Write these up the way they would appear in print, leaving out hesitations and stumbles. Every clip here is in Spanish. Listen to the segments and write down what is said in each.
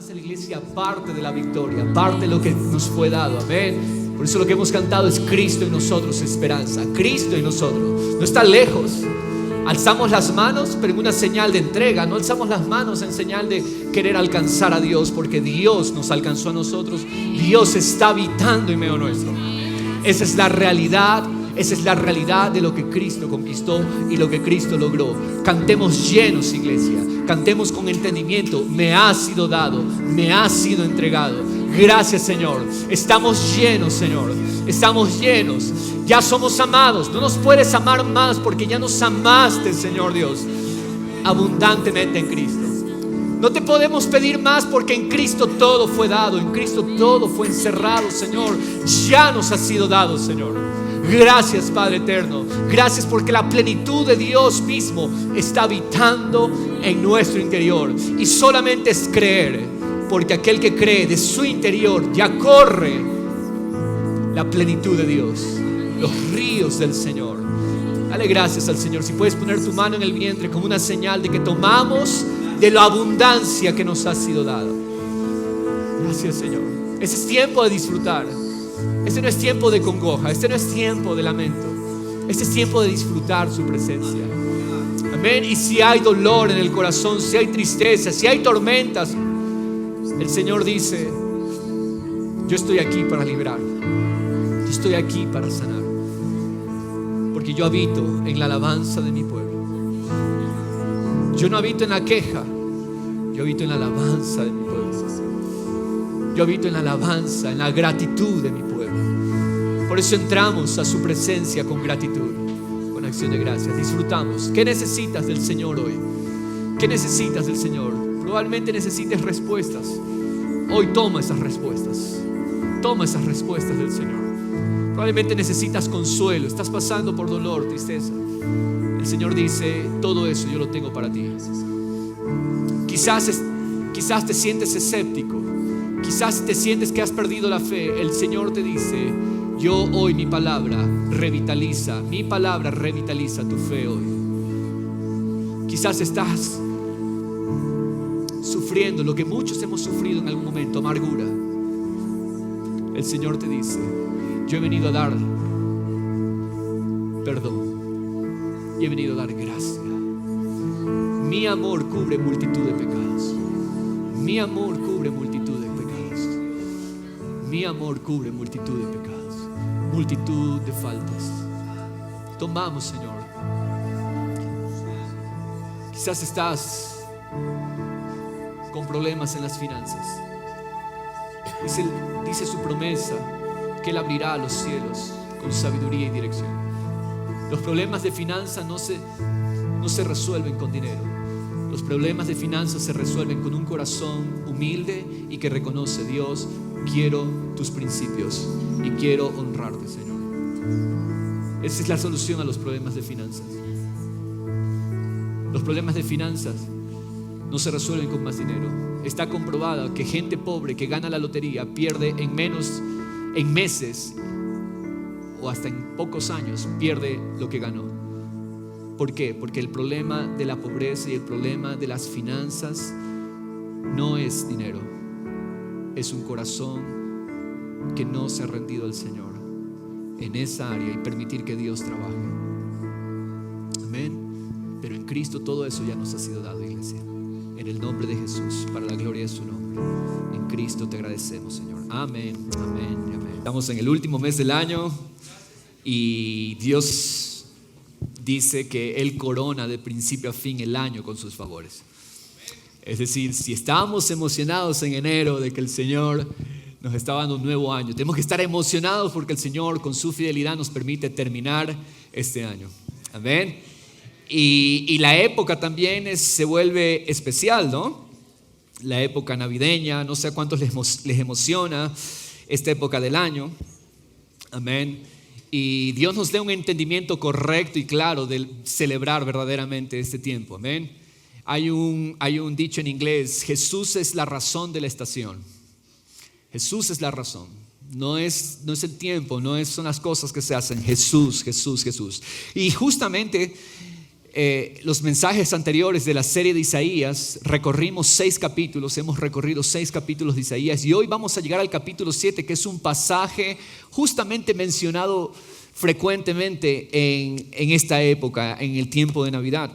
esperanza en la iglesia, parte de la victoria, parte de lo que nos fue dado. Amén. Por eso lo que hemos cantado es Cristo en nosotros, esperanza. Cristo en nosotros, no está lejos. Alzamos las manos, pero en una señal de entrega. No alzamos las manos en señal de querer alcanzar a Dios, porque Dios nos alcanzó a nosotros. Dios está habitando en medio nuestro. Esa es la realidad. Esa es la realidad de lo que Cristo conquistó y lo que Cristo logró. Cantemos llenos, iglesia. Cantemos con entendimiento. Me ha sido dado, me ha sido entregado. Gracias, Señor. Estamos llenos, Señor. Estamos llenos. Ya somos amados. No nos puedes amar más porque ya nos amaste, Señor Dios, abundantemente en Cristo. No te podemos pedir más porque en Cristo todo fue dado. En Cristo todo fue encerrado, Señor. Ya nos ha sido dado, Señor. Gracias, Padre eterno. Gracias porque la plenitud de Dios mismo está habitando en nuestro interior. Y solamente es creer, porque aquel que cree de su interior ya corre la plenitud de Dios, los ríos del Señor. Dale gracias al Señor. Si puedes poner tu mano en el vientre como una señal de que tomamos de la abundancia que nos ha sido dado. Gracias, Señor. Ese es tiempo de disfrutar. Este no es tiempo de congoja. Este no es tiempo de lamento. Este es tiempo de disfrutar su presencia. Amén. Y si hay dolor en el corazón, si hay tristeza, si hay tormentas, el Señor dice: yo estoy aquí para librar. Yo estoy aquí para sanar. Porque yo habito en la alabanza de mi pueblo. Yo no habito en la queja. Yo habito en la alabanza de mi pueblo. Yo habito en la alabanza, en la gratitud de mi pueblo. Por eso entramos a su presencia con gratitud, con acción de gracias. Disfrutamos. ¿Qué necesitas del Señor hoy? ¿Qué necesitas del Señor? Probablemente necesites respuestas. Hoy toma esas respuestas. Toma esas respuestas del Señor. Probablemente necesitas consuelo. Estás pasando por dolor, tristeza. El Señor dice: todo eso yo lo tengo para ti. Quizás te sientes escéptico. Quizás te sientes que has perdido la fe. El Señor te dice: yo hoy mi palabra revitaliza tu fe hoy. Quizás estás sufriendo lo que muchos hemos sufrido en algún momento, amargura. El Señor te dice: yo he venido a dar perdón y he venido a dar gracia. Mi amor cubre multitud de pecados. Mi amor cubre multitud de pecados. Mi amor cubre multitud de pecados, multitud de faltas. Tomamos, Señor. Quizás estás con problemas en las finanzas. Dice su promesa que Él abrirá los cielos con sabiduría y dirección. Los problemas de finanzas no se resuelven con dinero. Los problemas de finanzas se resuelven con un corazón humilde y que reconoce: Dios, quiero tus principios y quiero honrarte, Señor. Esa es la solución a los problemas de finanzas. Los problemas de finanzas no se resuelven con más dinero. Está comprobado que gente pobre que gana la lotería pierde en meses o hasta en pocos años pierde lo que ganó. ¿Por qué? Porque el problema de la pobreza y el problema de las finanzas no es dinero, es un corazón que no se ha rendido al Señor en esa área y permitir que Dios trabaje. Amén. Pero en Cristo todo eso ya nos ha sido dado, iglesia. En el nombre de Jesús, para la gloria de su nombre. En Cristo te agradecemos, Señor. Amén, amén, amén. Estamos en el último mes del año y Dios dice que Él corona de principio a fin el año con sus favores. Es decir, si estábamos emocionados en enero de que el Señor nos estaba dando un nuevo año, tenemos que estar emocionados porque el Señor con su fidelidad nos permite terminar este año. Amén. Y la época también se vuelve especial, ¿no? La época navideña, no sé a cuántos les emociona esta época del año. Amén. Y Dios nos dé un entendimiento correcto y claro de celebrar verdaderamente este tiempo. Amén. Hay un dicho en inglés: Jesús es la razón de la estación. Jesús es la razón. No es el tiempo, son las cosas que se hacen. Jesús, Jesús, Jesús. Y justamente los mensajes anteriores de la serie de Isaías, recorrimos 6 capítulos, hemos recorrido 6 capítulos de Isaías y hoy vamos a llegar al capítulo 7, que es un pasaje justamente mencionado frecuentemente en esta época, en el tiempo de Navidad.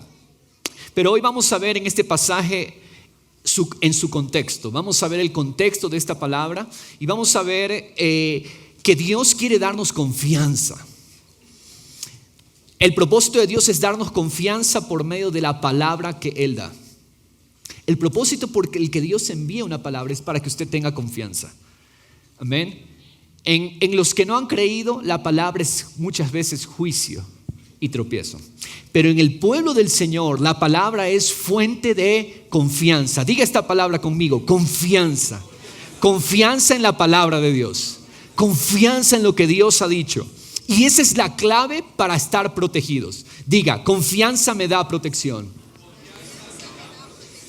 Pero hoy vamos a ver en este pasaje en su contexto, vamos a ver el contexto de esta palabra y vamos a ver que Dios quiere darnos confianza. El propósito de Dios es darnos confianza por medio de la palabra que Él da. El propósito por el que Dios envía una palabra es para que usted tenga confianza. Amén. En los que no han creído, la palabra es muchas veces juicio y tropiezo. Pero en el pueblo del Señor, la palabra es fuente de confianza. Diga esta palabra conmigo: confianza. Confianza en la palabra de Dios. Confianza en lo que Dios ha dicho. Y esa es la clave para estar protegidos. Diga: confianza me da protección.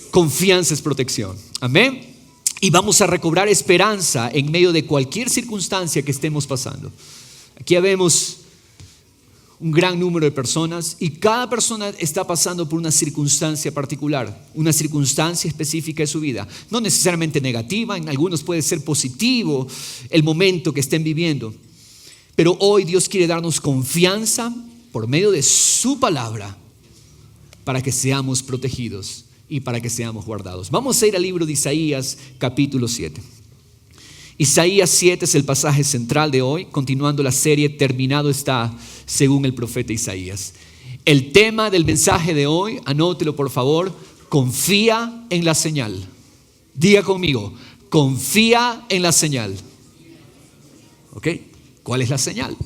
Confianza es protección. Amén. Y vamos a recobrar esperanza en medio de cualquier circunstancia que estemos pasando. Aquí vemos un gran número de personas y cada persona está pasando por una circunstancia particular, una circunstancia específica de su vida. No necesariamente negativa, en algunos puede ser positivo el momento que estén viviendo. Pero hoy Dios quiere darnos confianza por medio de su palabra para que seamos protegidos y para que seamos guardados. Vamos a ir al libro de Isaías, capítulo 7. Isaías 7 es el pasaje central de hoy, continuando la serie Terminado está, según el profeta Isaías. El tema del mensaje de hoy, anótelo por favor: confía en la señal. Diga conmigo: confía en la señal. ¿Ok? ¿Cuál es la señal?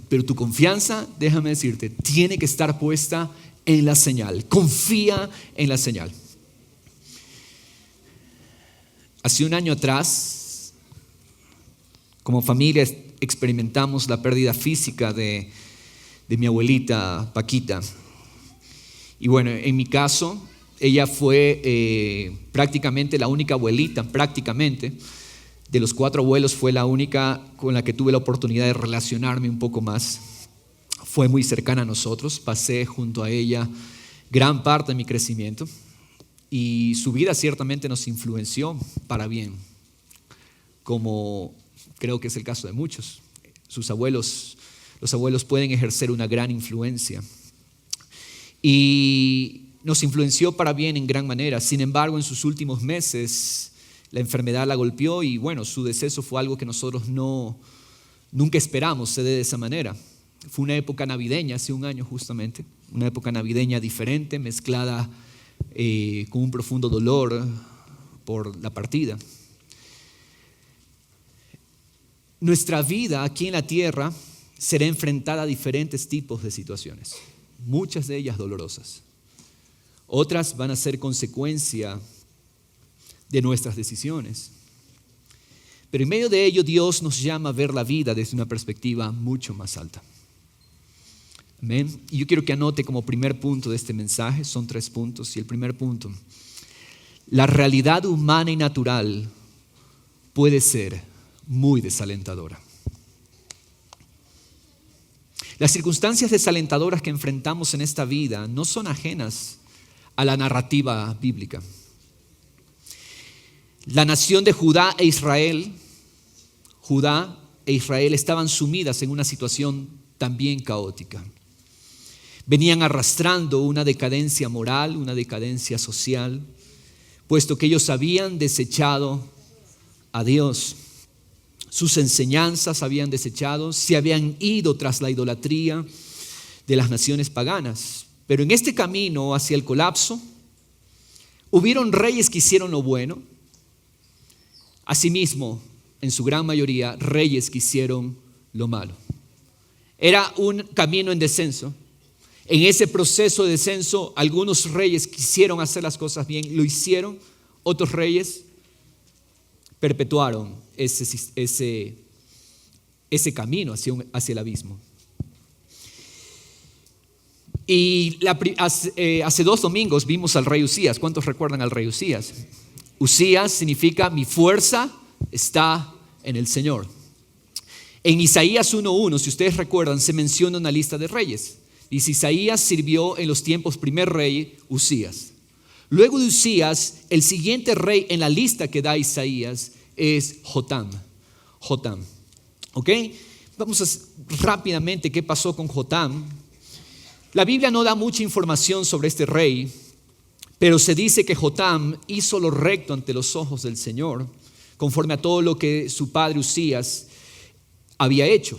Pero tu confianza, déjame decirte, tiene que estar puesta en la señal. Confía en la señal. Hace un año atrás, como familia, experimentamos la pérdida física de mi abuelita Paquita. Y bueno, en mi caso, ella fue prácticamente la única abuelita, de los 4 abuelos fue la única con la que tuve la oportunidad de relacionarme un poco más. Fue muy cercana a nosotros, pasé junto a ella gran parte de mi crecimiento y su vida ciertamente nos influenció para bien, como creo que es el caso de muchos. Los abuelos pueden ejercer una gran influencia y nos influenció para bien en gran manera. Sin embargo, en sus últimos meses la enfermedad la golpeó y bueno, su deceso fue algo que nosotros nunca esperamos se dé de esa manera. Fue una época navideña, hace un año justamente, una época navideña diferente, mezclada con un profundo dolor por la partida. Nuestra vida aquí en la tierra será enfrentada a diferentes tipos de situaciones, muchas de ellas dolorosas. Otras van a ser consecuencia de nuestras decisiones. Pero en medio de ello, Dios nos llama a ver la vida desde una perspectiva mucho más alta. Amén. Y yo quiero que anote como primer punto de este mensaje, son 3 puntos. Y el primer punto: la realidad humana y natural puede ser muy desalentadora. Las circunstancias desalentadoras que enfrentamos en esta vida no son ajenas a la narrativa bíblica. La nación de Judá e Israel estaban sumidas en una situación también caótica. Venían arrastrando una decadencia moral, una decadencia social, puesto que ellos habían desechado a Dios. Sus enseñanzas habían desechado, se habían ido tras la idolatría de las naciones paganas. Pero en este camino hacia el colapso, hubieron reyes que hicieron lo bueno. Asimismo, en su gran mayoría, reyes que hicieron lo malo. Era un camino en descenso. En ese proceso de descenso, algunos reyes quisieron hacer las cosas bien, lo hicieron. Otros reyes perpetuaron ese camino hacia el abismo. Y hace 2 domingos vimos al rey Usías. ¿Cuántos recuerdan al rey Usías? Usías significa mi fuerza está en el Señor. En Isaías 1:1, si ustedes recuerdan, se menciona una lista de reyes. Dice, Isaías sirvió en los tiempos primer rey Usías. Luego de Usías, el siguiente rey en la lista que da Isaías es Jotam. ¿Ok? Vamos a rápidamente qué pasó con Jotam. La Biblia no da mucha información sobre este rey, pero se dice que Jotam hizo lo recto ante los ojos del Señor, conforme a todo lo que su padre Usías había hecho.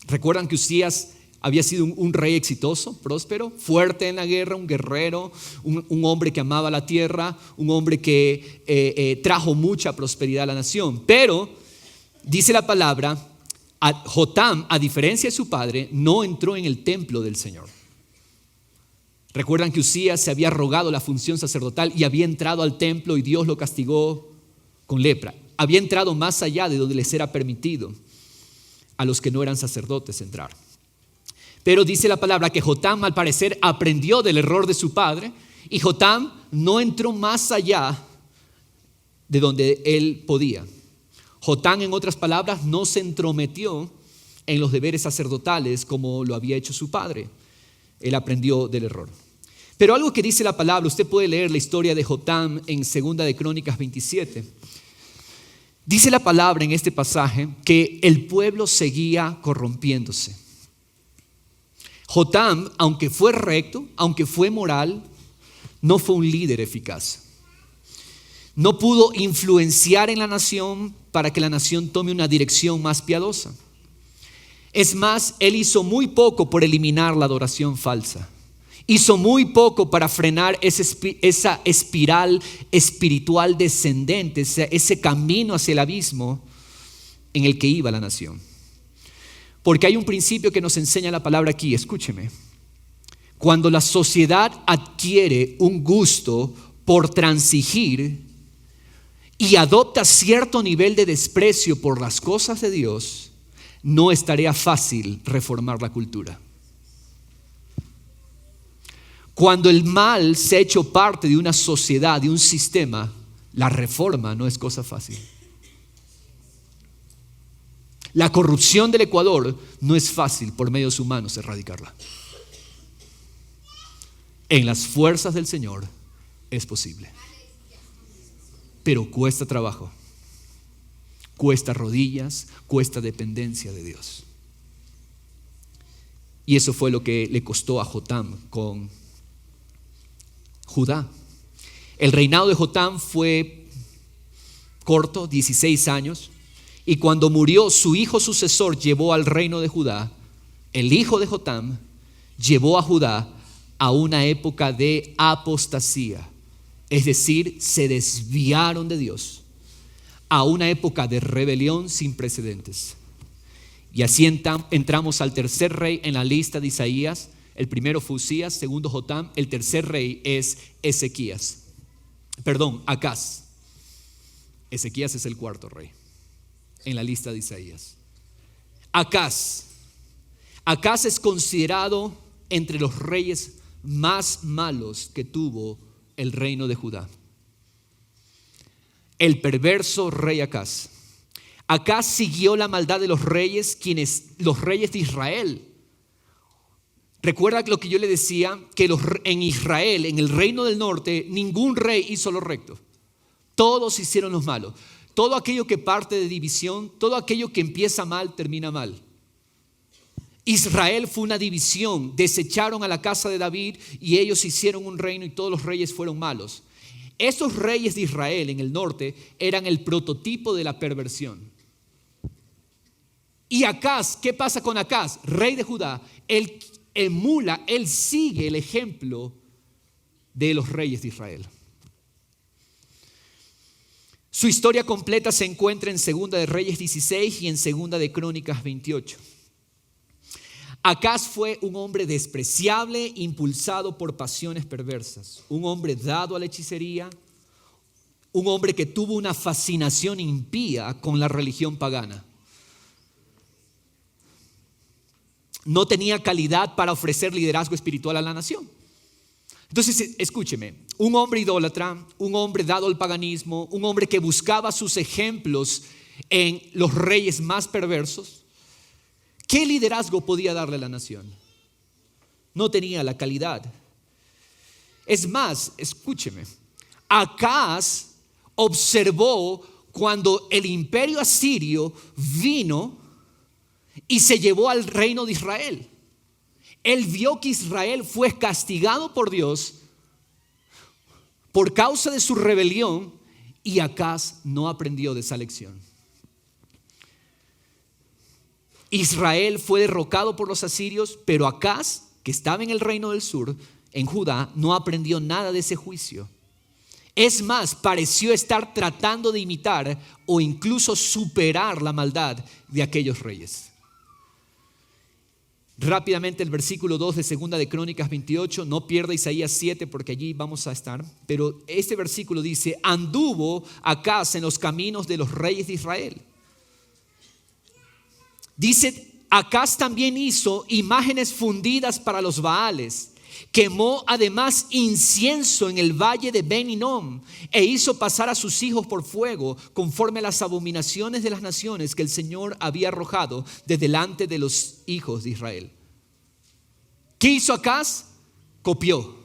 Recuerdan que Usías había sido un rey exitoso, próspero, fuerte en la guerra, un guerrero, un hombre que amaba la tierra, un hombre que trajo mucha prosperidad a la nación. Pero dice la palabra, Jotam, a diferencia de su padre, no entró en el templo del Señor. Recuerdan que Usías se había rogado la función sacerdotal y había entrado al templo y Dios lo castigó con lepra. Había entrado más allá de donde les era permitido a los que no eran sacerdotes entrar. Pero dice la palabra que Jotam al parecer aprendió del error de su padre y Jotam no entró más allá de donde él podía. Jotam, en otras palabras, no se entrometió en los deberes sacerdotales como lo había hecho su padre. Él aprendió del error. Pero algo que dice la palabra, usted puede leer la historia de Jotam en 2 de Crónicas 27. Dice la palabra en este pasaje que el pueblo seguía corrompiéndose. Jotam, aunque fue recto, aunque fue moral, no fue un líder eficaz. No pudo influenciar en la nación para que la nación tome una dirección más piadosa. Es más, él hizo muy poco por eliminar la adoración falsa. Hizo muy poco para frenar esa espiral espiritual descendente, ese camino hacia el abismo en el que iba la nación. Porque hay un principio que nos enseña la palabra aquí, escúcheme. Cuando la sociedad adquiere un gusto por transigir y adopta cierto nivel de desprecio por las cosas de Dios, no es tarea fácil reformar la cultura. Cuando el mal se ha hecho parte de una sociedad, de un sistema, la reforma no es cosa fácil. La corrupción del Ecuador no es fácil por medios humanos erradicarla. En las fuerzas del Señor es posible. Pero cuesta trabajo, cuesta rodillas, cuesta dependencia de Dios. Y eso fue lo que le costó a Jotam con Judá. El reinado de Jotam fue corto, 16 años. Y cuando murió su hijo sucesor llevó al reino de Judá, el hijo de Jotam llevó a Judá a una época de apostasía. Es decir, se desviaron de Dios, a una época de rebelión sin precedentes. Y así entramos al tercer rey en la lista de Isaías. El primero fue Usías, segundo Jotam, el tercer rey es Acaz. Ezequías es el cuarto rey en la lista de Isaías. Acaz es considerado entre los reyes más malos que tuvo el reino de Judá. El perverso rey Acaz. Acaz siguió la maldad de los reyes de Israel. Recuerda lo que yo le decía, que en Israel, en el reino del norte, ningún rey hizo lo recto. Todos hicieron lo malo. Todo aquello que parte de división, todo aquello que empieza mal, termina mal. Israel fue una división, desecharon a la casa de David y ellos hicieron un reino y todos los reyes fueron malos. Esos reyes de Israel en el norte eran el prototipo de la perversión. Y Acaz, ¿qué pasa con Acaz? Rey de Judá, él sigue el ejemplo de los reyes de Israel. Su historia completa se encuentra en 2 de Reyes 16 y en 2 de Crónicas 28. Acaz fue un hombre despreciable, impulsado por pasiones perversas, un hombre dado a la hechicería, un hombre que tuvo una fascinación impía con la religión pagana. No tenía calidad para ofrecer liderazgo espiritual a la nación. Entonces, escúcheme, un hombre idólatra, un hombre dado al paganismo, un hombre que buscaba sus ejemplos en los reyes más perversos, ¿qué liderazgo podía darle a la nación? no tenía la calidad. Es más, escúcheme, Acaz observó cuando el imperio asirio vino y se llevó al reino de Israel. Él vio que Israel fue castigado por Dios por causa de su rebelión y Acaz no aprendió de esa lección. Israel fue derrocado por los asirios, pero Acaz, que estaba en el reino del sur, en Judá, no aprendió nada de ese juicio. Es más, pareció estar tratando de imitar o incluso superar la maldad de aquellos reyes. Rápidamente el versículo 2 de Segunda de Crónicas 28, no pierda Isaías 7 porque allí vamos a estar, pero este versículo dice: anduvo Acaz en los caminos de los reyes de Israel. Dice, Acaz también hizo imágenes fundidas para los Baales. Quemó además incienso en el valle de Ben Hinnom e hizo pasar a sus hijos por fuego conforme a las abominaciones de las naciones que el Señor había arrojado de delante de los hijos de Israel. ¿Qué hizo Acaz? Copió.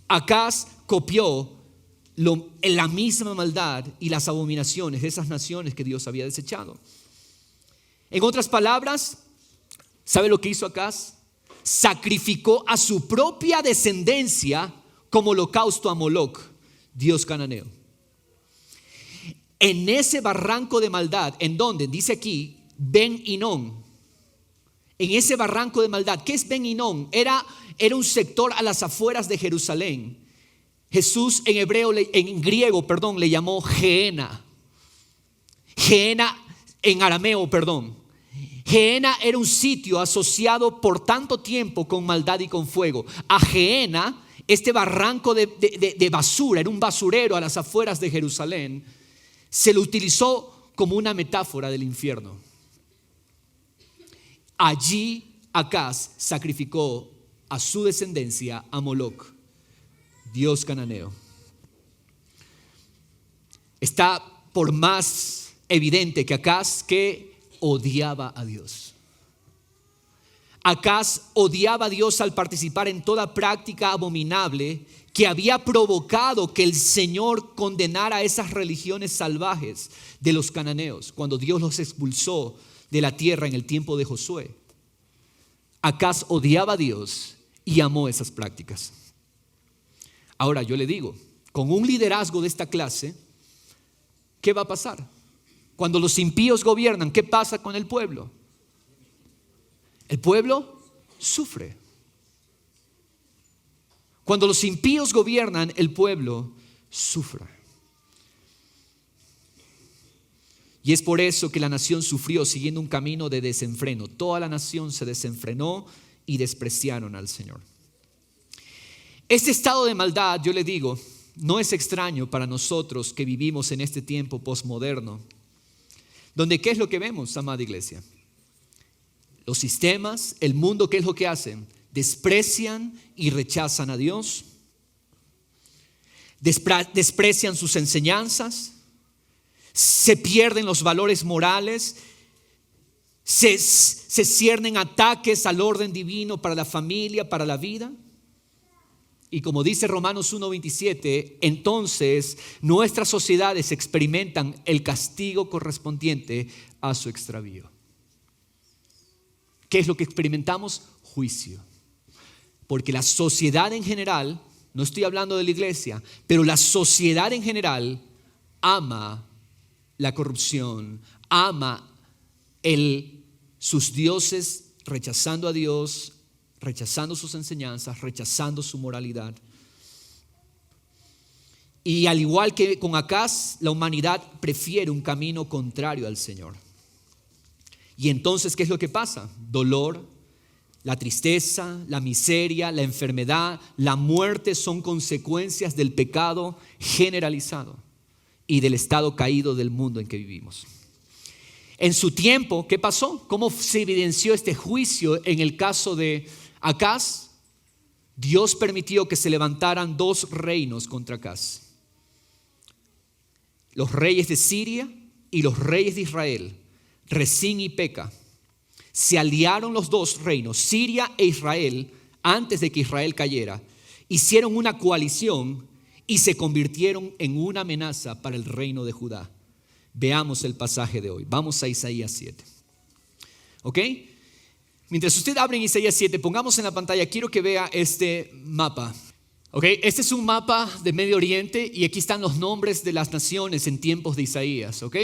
Acaz copió la misma maldad y las abominaciones de esas naciones que Dios había desechado. En otras palabras, ¿sabe lo que hizo Acaz? Sacrificó a su propia descendencia como holocausto a Moloc, dios cananeo. En ese barranco de maldad, en donde dice aquí Ben Hinnom, en ese barranco de maldad, ¿qué es Ben Hinnom? Era un sector a las afueras de Jerusalén. Jesús en griego le llamó Gehenna. Gehenna en arameo, Gehenna era un sitio asociado por tanto tiempo con maldad y con fuego. A Gehenna, este barranco de basura, era un basurero a las afueras de Jerusalén, se lo utilizó como una metáfora del infierno. Allí Acaz sacrificó a su descendencia a Moloc, dios cananeo. Está por más evidente que Acaz odiaba a Dios. Acaz odiaba a Dios al participar en toda práctica abominable que había provocado que el Señor condenara a esas religiones salvajes de los cananeos cuando Dios los expulsó de la tierra en el tiempo de Josué. Acaz odiaba a Dios y amó esas prácticas. Ahora yo le digo, con un liderazgo de esta clase, ¿qué va a pasar? Cuando los impíos gobiernan, ¿qué pasa con el pueblo? El pueblo sufre. Cuando los impíos gobiernan, el pueblo sufre. Y es por eso que la nación sufrió siguiendo un camino de desenfreno. Toda la nación se desenfrenó y despreciaron al Señor. Este estado de maldad, yo le digo, no es extraño para nosotros que vivimos en este tiempo posmoderno, donde ¿qué es lo que vemos, amada iglesia? Los sistemas, el mundo, ¿qué es lo que hacen? Desprecian y rechazan a Dios, desprecian sus enseñanzas, se pierden los valores morales, se ciernen ataques al orden divino para la familia, para la vida. Y como dice Romanos 1:27, entonces nuestras sociedades experimentan el castigo correspondiente a su extravío. ¿Qué es lo que experimentamos? Juicio. Porque la sociedad en general, no estoy hablando de la iglesia, pero la sociedad en general ama la corrupción, ama sus dioses, rechazando a Dios, rechazando sus enseñanzas, rechazando su moralidad. Y al igual que con Acaz, la humanidad prefiere un camino contrario al Señor. Y entonces, ¿qué es lo que pasa? Dolor, la tristeza, la miseria, la enfermedad, la muerte son consecuencias del pecado generalizado y del estado caído del mundo en que vivimos. En su tiempo, ¿qué pasó? ¿Cómo se evidenció este juicio en el caso de Acaz? Dios permitió que se levantaran dos reinos contra Acaz: los reyes de Siria y los reyes de Israel, Resín y Peca. se aliaron los dos reinos, Siria e Israel, antes de que Israel cayera. Hicieron una coalición y se convirtieron en una amenaza para el reino de Judá. Veamos el pasaje de hoy. Vamos a Isaías 7. ¿Ok? Mientras usted abre en Isaías 7, pongamos en la pantalla, quiero que vea este mapa. ¿Ok? Este es un mapa de Medio Oriente y aquí están los nombres de las naciones en tiempos de Isaías. ¿Ok?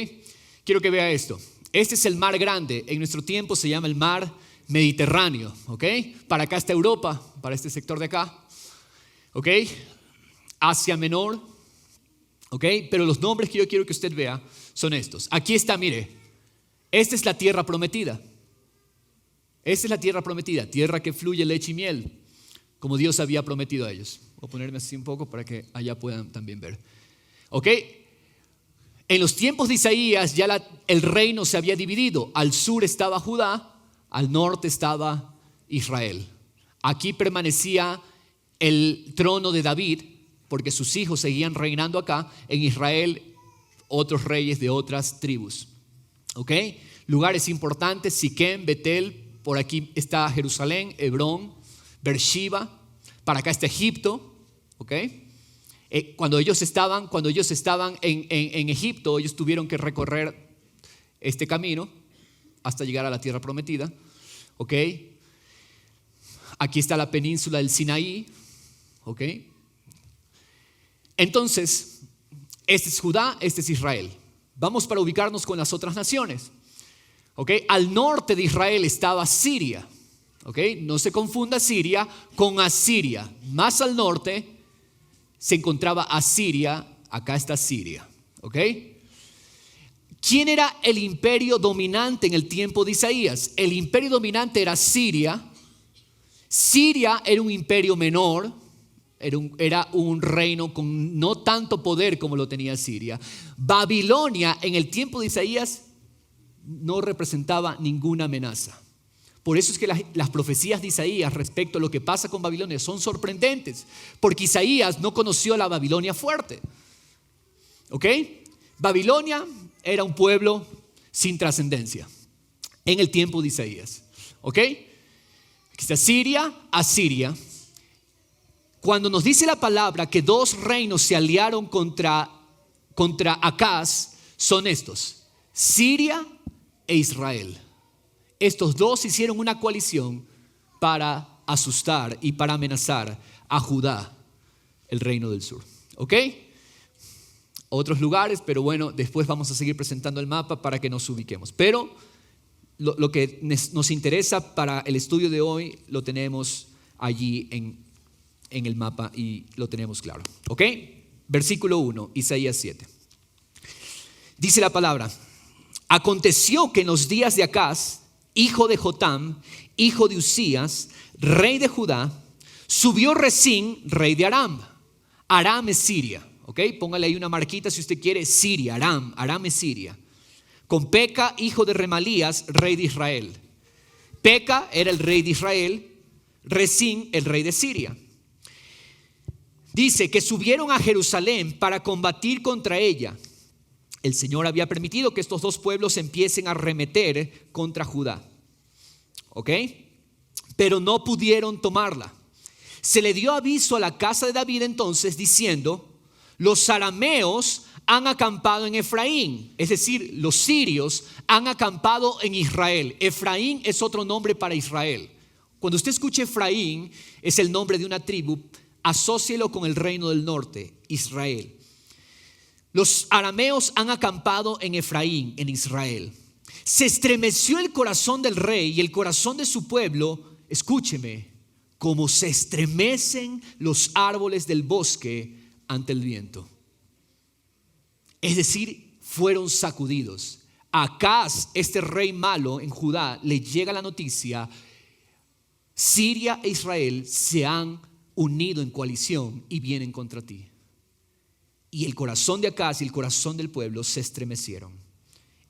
Quiero que vea esto. Este es el mar grande. En nuestro tiempo se llama el mar Mediterráneo. ¿Ok? Para acá está Europa, para este sector de acá. ¿Ok? Asia Menor. ¿Ok? Pero los nombres que yo quiero que usted vea son estos. Aquí está, mire. Esta es la tierra prometida. Esta es la tierra prometida, tierra que fluye leche y miel, como Dios había prometido a ellos. Voy a ponerme así un poco para que allá puedan también ver. ¿Ok? En los tiempos de Isaías ya el reino se había dividido. Al sur estaba Judá, al norte estaba Israel. Aquí permanecía el trono de David, porque sus hijos seguían reinando acá. En Israel, otros reyes de otras tribus. ¿Ok? Lugares importantes, Siquem, Betel. Por aquí está Jerusalén, Hebrón, Beersheba. Para acá está Egipto. ¿Ok? Cuando ellos estaban en Egipto, ellos tuvieron que recorrer este camino hasta llegar a la tierra prometida. ¿Ok? Aquí está la península del Sinaí. ¿Ok? Entonces, este es Judá, este es Israel. Vamos para ubicarnos con las otras naciones. ¿Okay? Al norte de Israel estaba Siria. ¿Okay? No se confunda Siria con Asiria. Más al norte se encontraba Asiria. Acá está Siria. ¿Okay? ¿Quién era el imperio dominante en el tiempo de Isaías? El imperio dominante era Siria. Siria era un imperio menor. Era un reino con no tanto poder como lo tenía Siria. Babilonia en el tiempo de Isaías no representaba ninguna amenaza. Por eso es que las profecías de Isaías respecto a lo que pasa con Babilonia son sorprendentes, porque Isaías no conoció a la Babilonia fuerte. ¿Ok? Babilonia era un pueblo sin trascendencia en el tiempo de Isaías. ¿Ok? Aquí está Siria, Asiria. Cuando nos dice la palabra que dos reinos se aliaron contra Acaz, son estos: Siria e Israel. Estos dos hicieron una coalición para asustar y para amenazar a Judá, el reino del sur. ¿Ok? Otros lugares, pero bueno, después vamos a seguir presentando el mapa para que nos ubiquemos. Pero lo que nos interesa para el estudio de hoy lo tenemos allí en el mapa y lo tenemos claro. ¿Ok? Versículo 1, Isaías 7. Dice la palabra: aconteció que en los días de Acaz, hijo de Jotam, hijo de Usías, rey de Judá, subió Resín, rey de Aram. Aram es Siria. ¿Ok? Póngale ahí una marquita si usted quiere. Siria, Aram es Siria. Con Peca, hijo de Remalías, rey de Israel. Peca era el rey de Israel, Resín el rey de Siria. Dice que subieron a Jerusalén para combatir contra ella. El Señor había permitido que estos dos pueblos empiecen a arremeter contra Judá. ¿Ok? Pero no pudieron tomarla. Se le dio aviso a la casa de David entonces diciendo: los arameos han acampado en Efraín. Es decir, los sirios han acampado en Israel. Efraín es otro nombre para Israel. Cuando usted escuche Efraín, es el nombre de una tribu. Asócielo con el reino del norte, Israel. Los arameos han acampado en Efraín, en Israel. Se estremeció el corazón del rey y el corazón de su pueblo, escúcheme, como se estremecen los árboles del bosque ante el viento. Es decir, fueron sacudidos. A Acaz, este rey malo en Judá, le llega la noticia: Siria e Israel se han unido en coalición y vienen contra ti. Y el corazón de Acaz y el corazón del pueblo se estremecieron.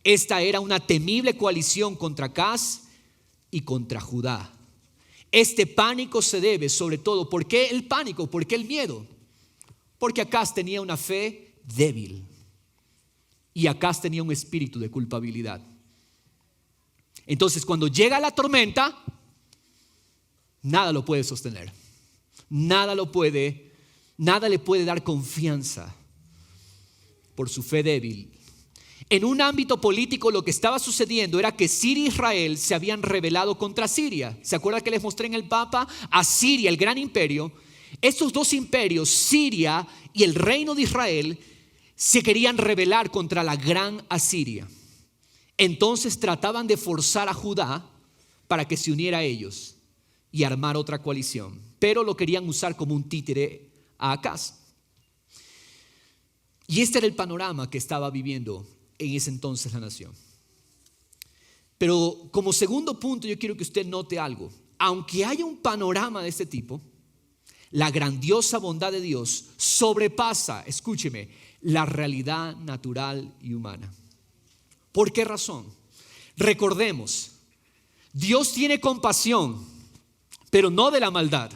Esta era una temible coalición contra Acaz y contra Judá. Este pánico se debe sobre todo, ¿por qué el pánico? ¿Por qué el miedo? Porque Acaz tenía una fe débil y Acaz tenía un espíritu de culpabilidad. Entonces, cuando llega la tormenta, nada lo puede sostener. Nada le puede dar confianza por su fe débil. En un ámbito político, lo que estaba sucediendo era que Siria e Israel se habían rebelado contra Siria. ¿Se acuerdan que les mostré en el mapa? Asiria, el gran imperio. Estos dos imperios, Siria y el reino de Israel, se querían rebelar contra la gran Asiria. Entonces trataban de forzar a Judá para que se uniera a ellos y armar otra coalición, pero lo querían usar como un títere a Acaz. Y este era el panorama que estaba viviendo en ese entonces la nación. Pero como segundo punto, yo quiero que usted note algo. Aunque haya un panorama de este tipo, la grandiosa bondad de Dios sobrepasa, escúcheme, la realidad natural y humana. ¿Por qué razón? Recordemos, Dios tiene compasión, pero no de la maldad.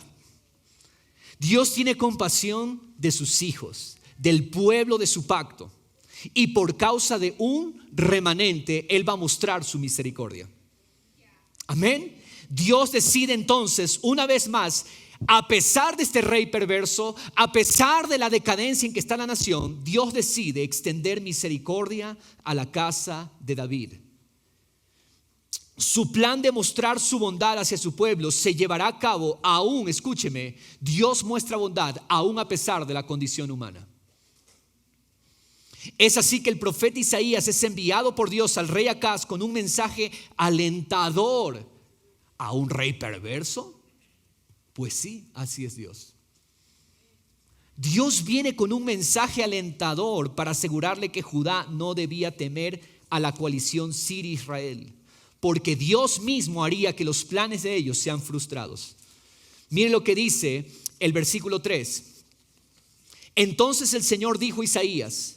Dios tiene compasión de sus hijos, del pueblo de su pacto. Y por causa de un remanente, Él va a mostrar su misericordia. Amén. Dios decide entonces, una vez más, a pesar de este rey perverso, a pesar de la decadencia en que está la nación, Dios decide extender misericordia a la casa de David. Su plan de mostrar su bondad hacia su pueblo se llevará a cabo aún, escúcheme, Dios muestra bondad aún a pesar de la condición humana. Es así que el profeta Isaías es enviado por Dios al rey Acaz con un mensaje alentador. ¿A un rey perverso? Pues sí, así es Dios. Dios viene con un mensaje alentador para asegurarle que Judá no debía temer a la coalición Siria-Israel, porque Dios mismo haría que los planes de ellos sean frustrados. Miren lo que dice el versículo 3. Entonces el Señor dijo a Isaías,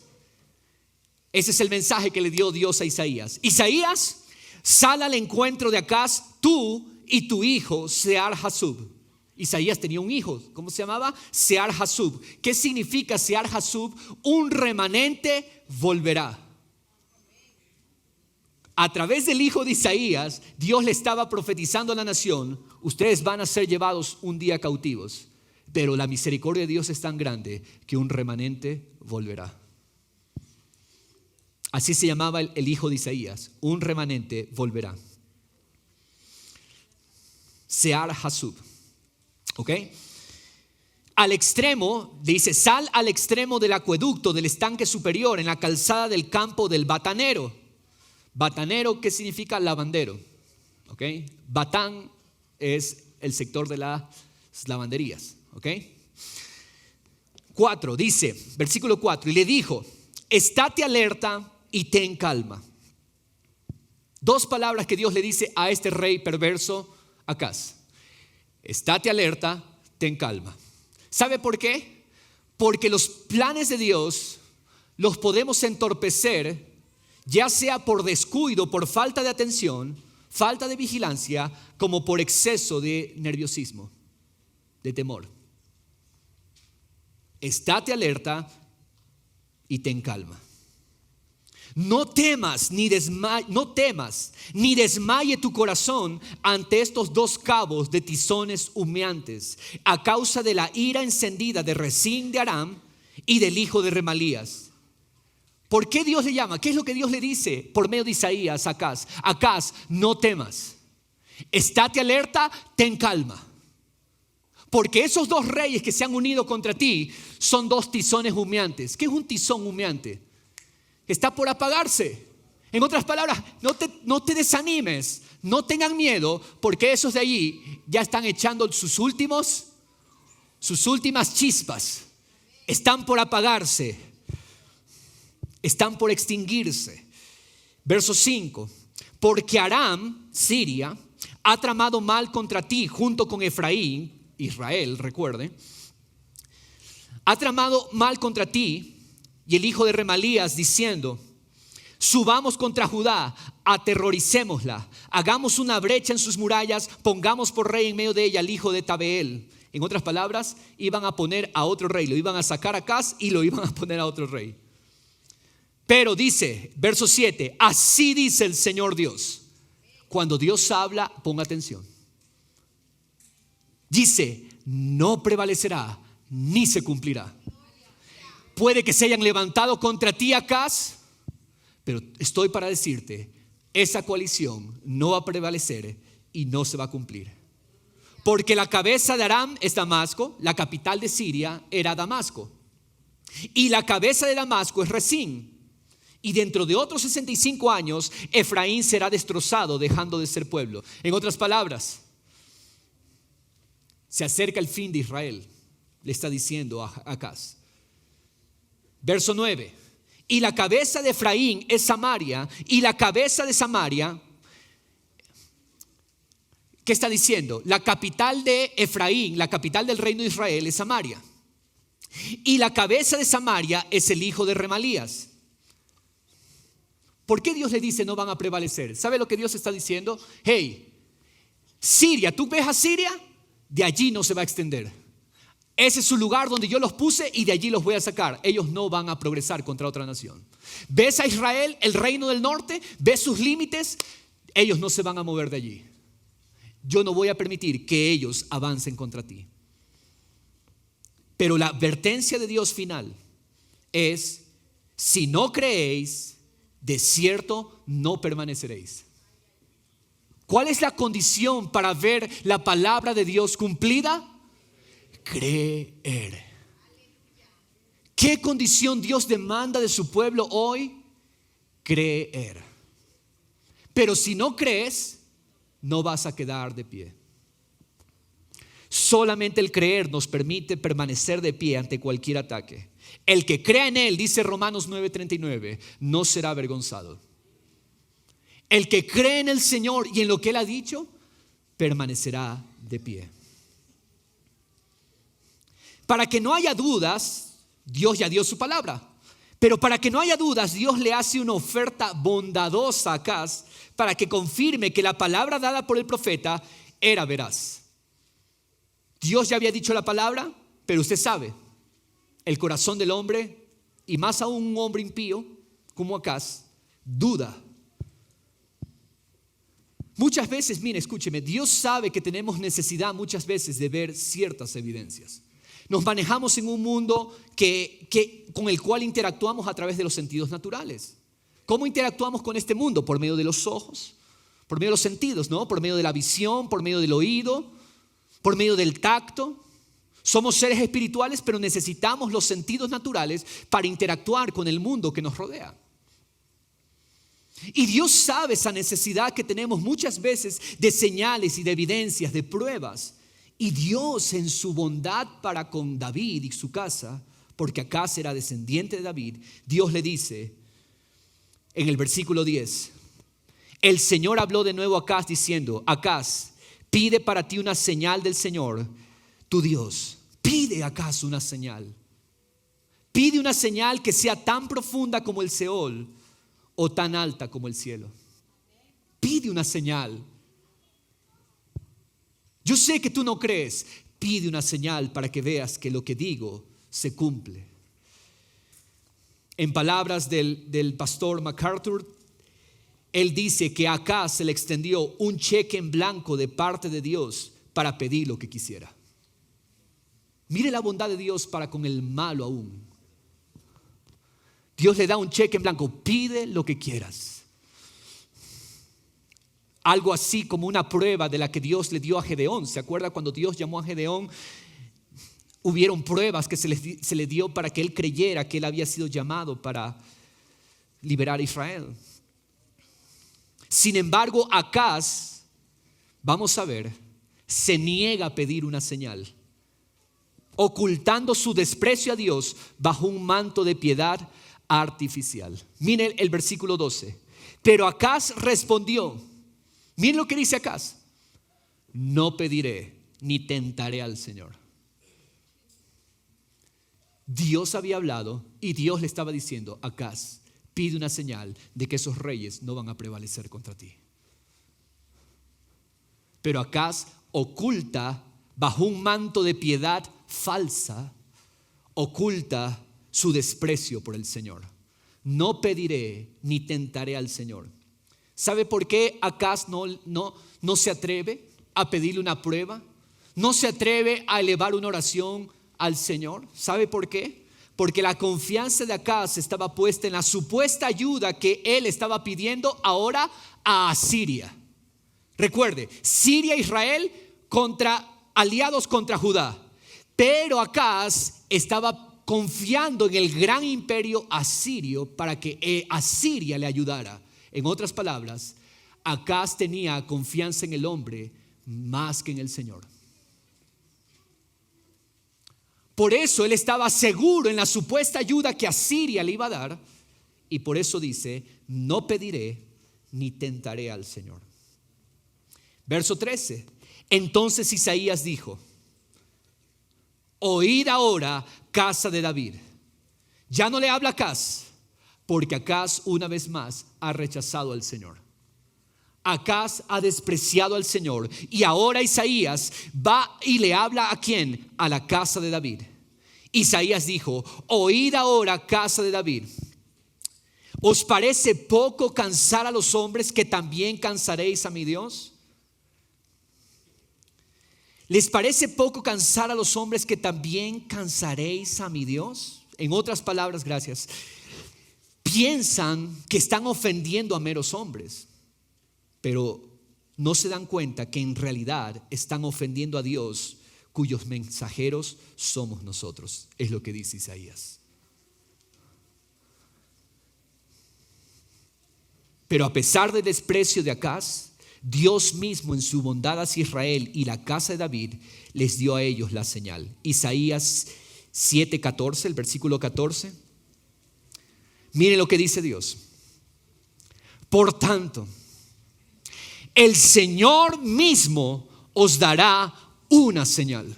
ese es el mensaje que le dio Dios a Isaías. Isaías, sal al encuentro de Acaz, tú y tu hijo Sear-Jasub. Isaías tenía un hijo, ¿cómo se llamaba? Sear-Jasub. ¿Qué significa Sear-Jasub? Un remanente volverá. A través del hijo de Isaías, Dios le estaba profetizando a la nación: ustedes van a ser llevados un día cautivos, pero la misericordia de Dios es tan grande que un remanente volverá. Así se llamaba el hijo de Isaías, un remanente volverá. Sear-Jasub. ¿Ok? Al extremo, dice, sal al extremo del acueducto del estanque superior en la calzada del campo del batanero. Batanero, ¿qué significa? Lavandero. ¿Ok? Batán es el sector de las lavanderías. ¿Ok? 4, dice, versículo 4, y le dijo, estate alerta y ten calma. Dos palabras que Dios le dice a este rey perverso Acaz. Estate alerta, ten calma. ¿Sabe por qué? Porque los planes de Dios los podemos entorpecer, ya sea por descuido, por falta de atención, falta de vigilancia, como por exceso de nerviosismo, de temor. Estate alerta y ten calma. No temas ni desmaye tu corazón ante estos dos cabos de tizones humeantes, a causa de la ira encendida de Rezín de Aram y del hijo de Remalías. ¿Por qué Dios le llama? ¿Qué es lo que Dios le dice por medio de Isaías a Acaz? Acaz, no temas, estate alerta, ten calma. Porque esos dos reyes que se han unido contra ti son dos tizones humeantes. ¿Qué es un tizón humeante? Está por apagarse. En otras palabras, no te desanimes, no tengan miedo, porque esos de allí ya están echando sus últimas chispas. Están por apagarse, están por extinguirse. Verso 5, porque Aram, Siria, ha tramado mal contra ti junto con Efraín, Israel, recuerde, ha tramado mal contra ti y el hijo de Remalías, diciendo, subamos contra Judá, aterroricémosla, hagamos una brecha en sus murallas, pongamos por rey en medio de ella al hijo de Tabeel. En otras palabras, iban a poner a otro rey, lo iban a sacar a Acaz y lo iban a poner a otro rey. Pero dice, verso 7, así dice el Señor Dios. Cuando Dios habla, ponga atención. Dice, no prevalecerá ni se cumplirá. Puede que se hayan levantado contra ti, Acaz, pero estoy para decirte, esa coalición no va a prevalecer y no se va a cumplir. Porque la cabeza de Aram es Damasco, la capital de Siria era Damasco. Y la cabeza de Damasco es Resín. Y dentro de otros 65 años, Efraín será destrozado, dejando de ser pueblo. En otras palabras, se acerca el fin de Israel, le está diciendo a Acaz. Verso 9. Y la cabeza de Efraín es Samaria, y la cabeza de Samaria, ¿qué está diciendo? La capital de Efraín, la capital del reino de Israel es Samaria. Y la cabeza de Samaria es el hijo de Remalías. ¿Por qué Dios le dice no van a prevalecer? ¿Sabe lo que Dios está diciendo? Hey, Siria, ¿tú ves a Siria? De allí no se va a extender. Ese es su lugar donde yo los puse y de allí los voy a sacar. Ellos no van a progresar contra otra nación. ¿Ves a Israel, el reino del norte? ¿Ves sus límites? Ellos no se van a mover de allí. Yo no voy a permitir que ellos avancen contra ti. Pero la advertencia de Dios final es, si no creéis, de cierto no permaneceréis. ¿Cuál es la condición para ver la palabra de Dios cumplida? Creer. ¿Qué condición Dios demanda de su pueblo hoy? Creer. Pero si no crees, no vas a quedar de pie. Solamente el creer nos permite permanecer de pie ante cualquier ataque. El que crea en Él, dice Romanos 9:39, no será avergonzado. El que cree en el Señor y en lo que Él ha dicho, permanecerá de pie. Para que no haya dudas, Dios ya dio su palabra. Pero para que no haya dudas, Dios le hace una oferta bondadosa a Acaz para que confirme que la palabra dada por el profeta era veraz. Dios ya había dicho la palabra, pero usted sabe, el corazón del hombre, y más aún un hombre impío como Acaz, duda. Muchas veces, mire, escúcheme, Dios sabe que tenemos necesidad muchas veces de ver ciertas evidencias. Nos manejamos en un mundo con el cual interactuamos a través de los sentidos naturales. ¿Cómo interactuamos con este mundo? Por medio de los ojos, por medio de los sentidos, ¿no? Por medio de la visión, por medio del oído, por medio del tacto. Somos seres espirituales, pero necesitamos los sentidos naturales para interactuar con el mundo que nos rodea. Y Dios sabe esa necesidad que tenemos muchas veces de señales y de evidencias, de pruebas. Y Dios en su bondad para con David y su casa, porque Acaz era descendiente de David, Dios le dice en el versículo 10, el Señor habló de nuevo a Acaz diciendo, Acaz, pide para ti una señal del Señor, tu Dios. Pide a Acaz una señal. Pide una señal que sea tan profunda como el Seol o tan alta como el cielo. Pide una señal. Yo sé que tú no crees. Pide una señal para que veas que lo que digo se cumple. En palabras del pastor MacArthur, él dice que a Acaz se le extendió un cheque en blanco de parte de Dios para pedir lo que quisiera. Mire la bondad de Dios para con el malo aún. Dios le da un cheque en blanco. Pide lo que quieras. Algo así como una prueba de la que Dios le dio a Gedeón. ¿Se acuerda cuando Dios llamó a Gedeón? Hubieron pruebas que se le dio para que él creyera que él había sido llamado para liberar a Israel. Sin embargo, Acaz, vamos a ver, se niega a pedir una señal, ocultando su desprecio a Dios bajo un manto de piedad artificial. Miren el versículo 12. Pero Acaz respondió, miren lo que dice Acaz, no pediré ni tentaré al Señor. Dios había hablado y Dios le estaba diciendo, Acaz, pide una señal de que esos reyes no van a prevalecer contra ti. Pero Acaz oculta bajo un manto de piedad falsa, oculta su desprecio por el Señor. No pediré ni tentaré al Señor. ¿Sabe por qué Acaz no se atreve a pedirle una prueba? No se atreve a elevar una oración al Señor. ¿Sabe por qué? Porque la confianza de Acaz estaba puesta en la supuesta ayuda que él estaba pidiendo ahora a Asiria. Recuerde, Siria e Israel aliados contra Judá. Pero Acaz estaba confiando en el gran imperio asirio para que Asiria le ayudara. En otras palabras, Acaz tenía confianza en el hombre más que en el Señor. Por eso él estaba seguro en la supuesta ayuda que Asiria le iba a dar. Y por eso dice, no pediré ni tentaré al Señor. Verso 13. Entonces Isaías dijo, oíd ahora, casa de David. Ya no le habla a Acaz, porque Acaz una vez más ha rechazado al Señor. Acaz ha despreciado al Señor. Y ahora Isaías va y le habla ¿a quién? A la casa de David. Isaías dijo, oíd ahora, casa de David. ¿Os parece poco cansar a los hombres que también cansaréis a mi Dios? ¿Les parece poco cansar a los hombres que también cansaréis a mi Dios? En otras palabras, gracias. Piensan que están ofendiendo a meros hombres, pero no se dan cuenta que en realidad están ofendiendo a Dios, cuyos mensajeros somos nosotros. Es lo que dice Isaías. Pero a pesar del desprecio de Acaz, Dios mismo en su bondad hacia Israel y la casa de David les dio a ellos la señal. Isaías 7:14, el versículo 14. Miren lo que dice Dios. Por tanto, el Señor mismo os dará una señal.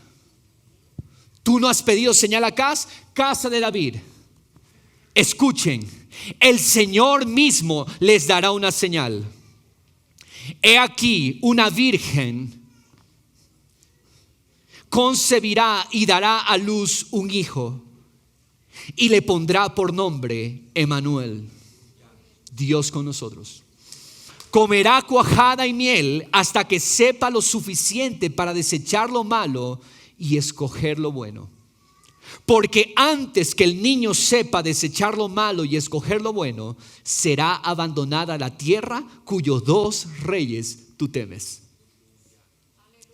Tú no has pedido señal a Acaz, casa de David. Escuchen, el Señor mismo les dará una señal. He aquí, una virgen concebirá y dará a luz un hijo y le pondrá por nombre Emmanuel, Dios con nosotros. Comerá cuajada y miel hasta que sepa lo suficiente para desechar lo malo y escoger lo bueno. Porque antes que el niño sepa desechar lo malo y escoger lo bueno, será abandonada la tierra cuyos dos reyes tú temes.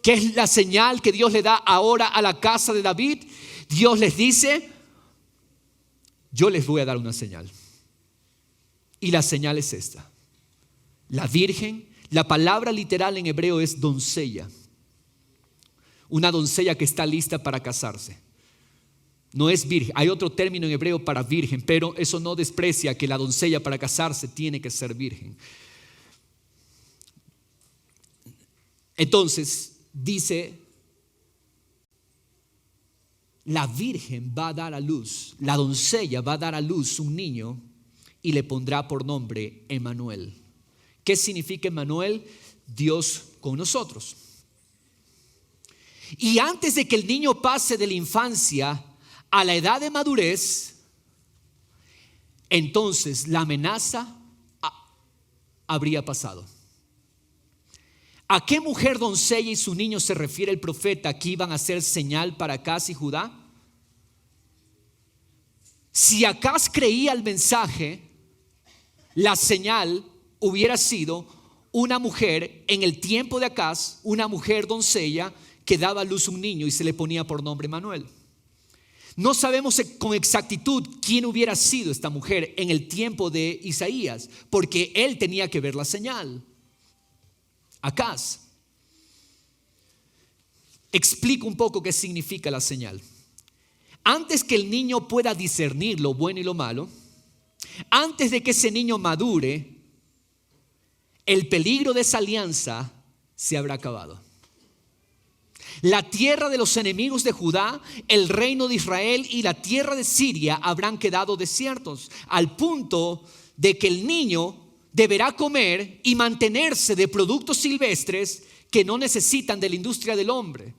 ¿Qué es la señal que Dios le da ahora a la casa de David? Dios les dice, yo les voy a dar una señal. Y la señal es esta. La virgen, la palabra literal en hebreo es doncella. Una doncella que está lista para casarse. No es virgen. Hay otro término en hebreo para virgen, pero eso no desprecia que la doncella para casarse tiene que ser virgen. Entonces dice, la virgen va a dar a luz, la doncella va a dar a luz un niño y le pondrá por nombre Emmanuel. ¿Qué significa Emmanuel? Dios con nosotros. Y antes de que el niño pase de la infancia a la edad de madurez, entonces la amenaza habría pasado. ¿A qué mujer doncella y su niño se refiere el profeta que iban a ser señal para Acaz y Judá? Si Acaz creía el mensaje, la señal hubiera sido una mujer en el tiempo de Acaz, una mujer doncella que daba a luz un niño y se le ponía por nombre Manuel. No sabemos con exactitud quién hubiera sido esta mujer en el tiempo de Isaías, porque él tenía que ver la señal. Acaz. Explico un poco qué significa la señal. Antes que el niño pueda discernir lo bueno y lo malo, antes de que ese niño madure, el peligro de esa alianza se habrá acabado. La tierra de los enemigos de Judá, el reino de Israel y la tierra de Siria habrán quedado desiertos, al punto de que el niño deberá comer y mantenerse de productos silvestres que no necesitan de la industria del hombre,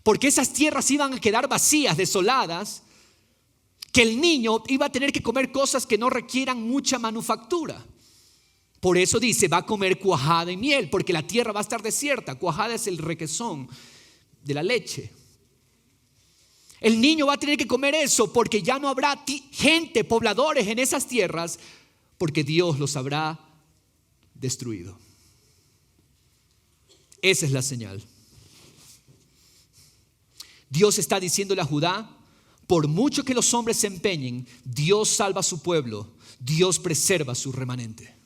porque esas tierras iban a quedar vacías, desoladas, que el niño iba a tener que comer cosas que no requieran mucha manufactura. Por eso dice, va a comer cuajada y miel, porque la tierra va a estar desierta. Cuajada es el requesón de la leche. El niño va a tener que comer eso porque ya no habrá gente, pobladores en esas tierras, porque Dios los habrá destruido. Esa es la señal. Dios está diciéndole a Judá, por mucho que los hombres se empeñen, Dios salva a su pueblo, Dios preserva a su remanente.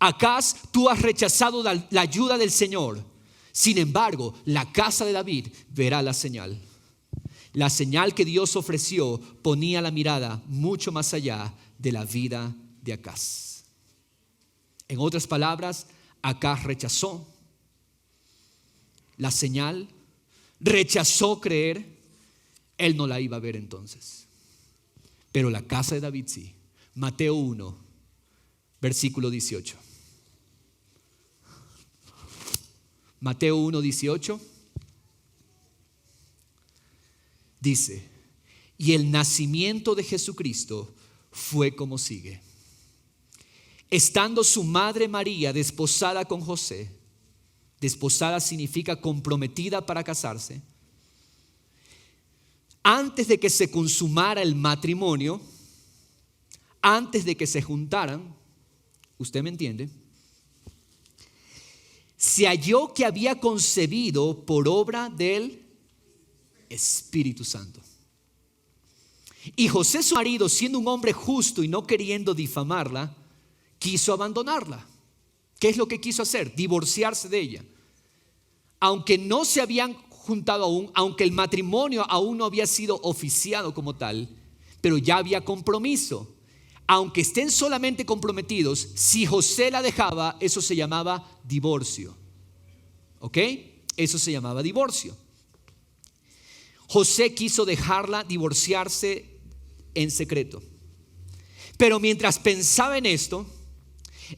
Acaz, tú has rechazado la ayuda del Señor. Sin embargo, la casa de David verá la señal. La señal que Dios ofreció ponía la mirada mucho más allá de la vida de Acaz. En otras palabras, Acaz rechazó la señal, rechazó creer. Él no la iba a ver entonces. Pero la casa de David sí. Mateo 1, versículo 18. Mateo 1, 18. Dice, y el nacimiento de Jesucristo fue como sigue. Estando su madre María desposada con José, desposada significa comprometida para casarse, antes de que se consumara el matrimonio, antes de que se juntaran, usted me entiende, se halló que había concebido por obra del Espíritu Santo. Y José, su marido, siendo un hombre justo y no queriendo difamarla, quiso abandonarla. ¿Qué es lo que quiso hacer? Divorciarse de ella. Aunque no se habían juntado aún, aunque el matrimonio aún no había sido oficiado como tal, pero ya había compromiso. Aunque estén solamente comprometidos, si José la dejaba, eso se llamaba divorcio. ¿Ok? Eso se llamaba divorcio. José quiso dejarla divorciarse en secreto. Pero mientras pensaba en esto,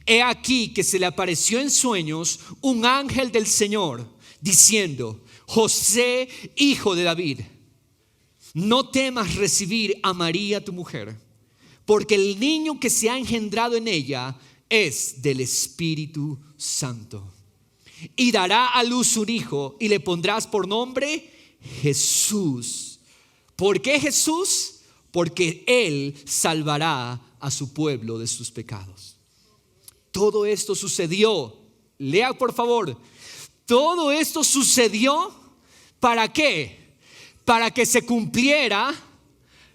he aquí que se le apareció en sueños un ángel del Señor diciendo, José, hijo de David, no temas recibir a María tu mujer, porque el niño que se ha engendrado en ella es del Espíritu Santo. Y dará a luz un hijo y le pondrás por nombre Jesús. ¿Por qué Jesús? Porque Él salvará a su pueblo de sus pecados. Todo esto sucedió, lea por favor, todo esto sucedió ¿para qué? Para que se cumpliera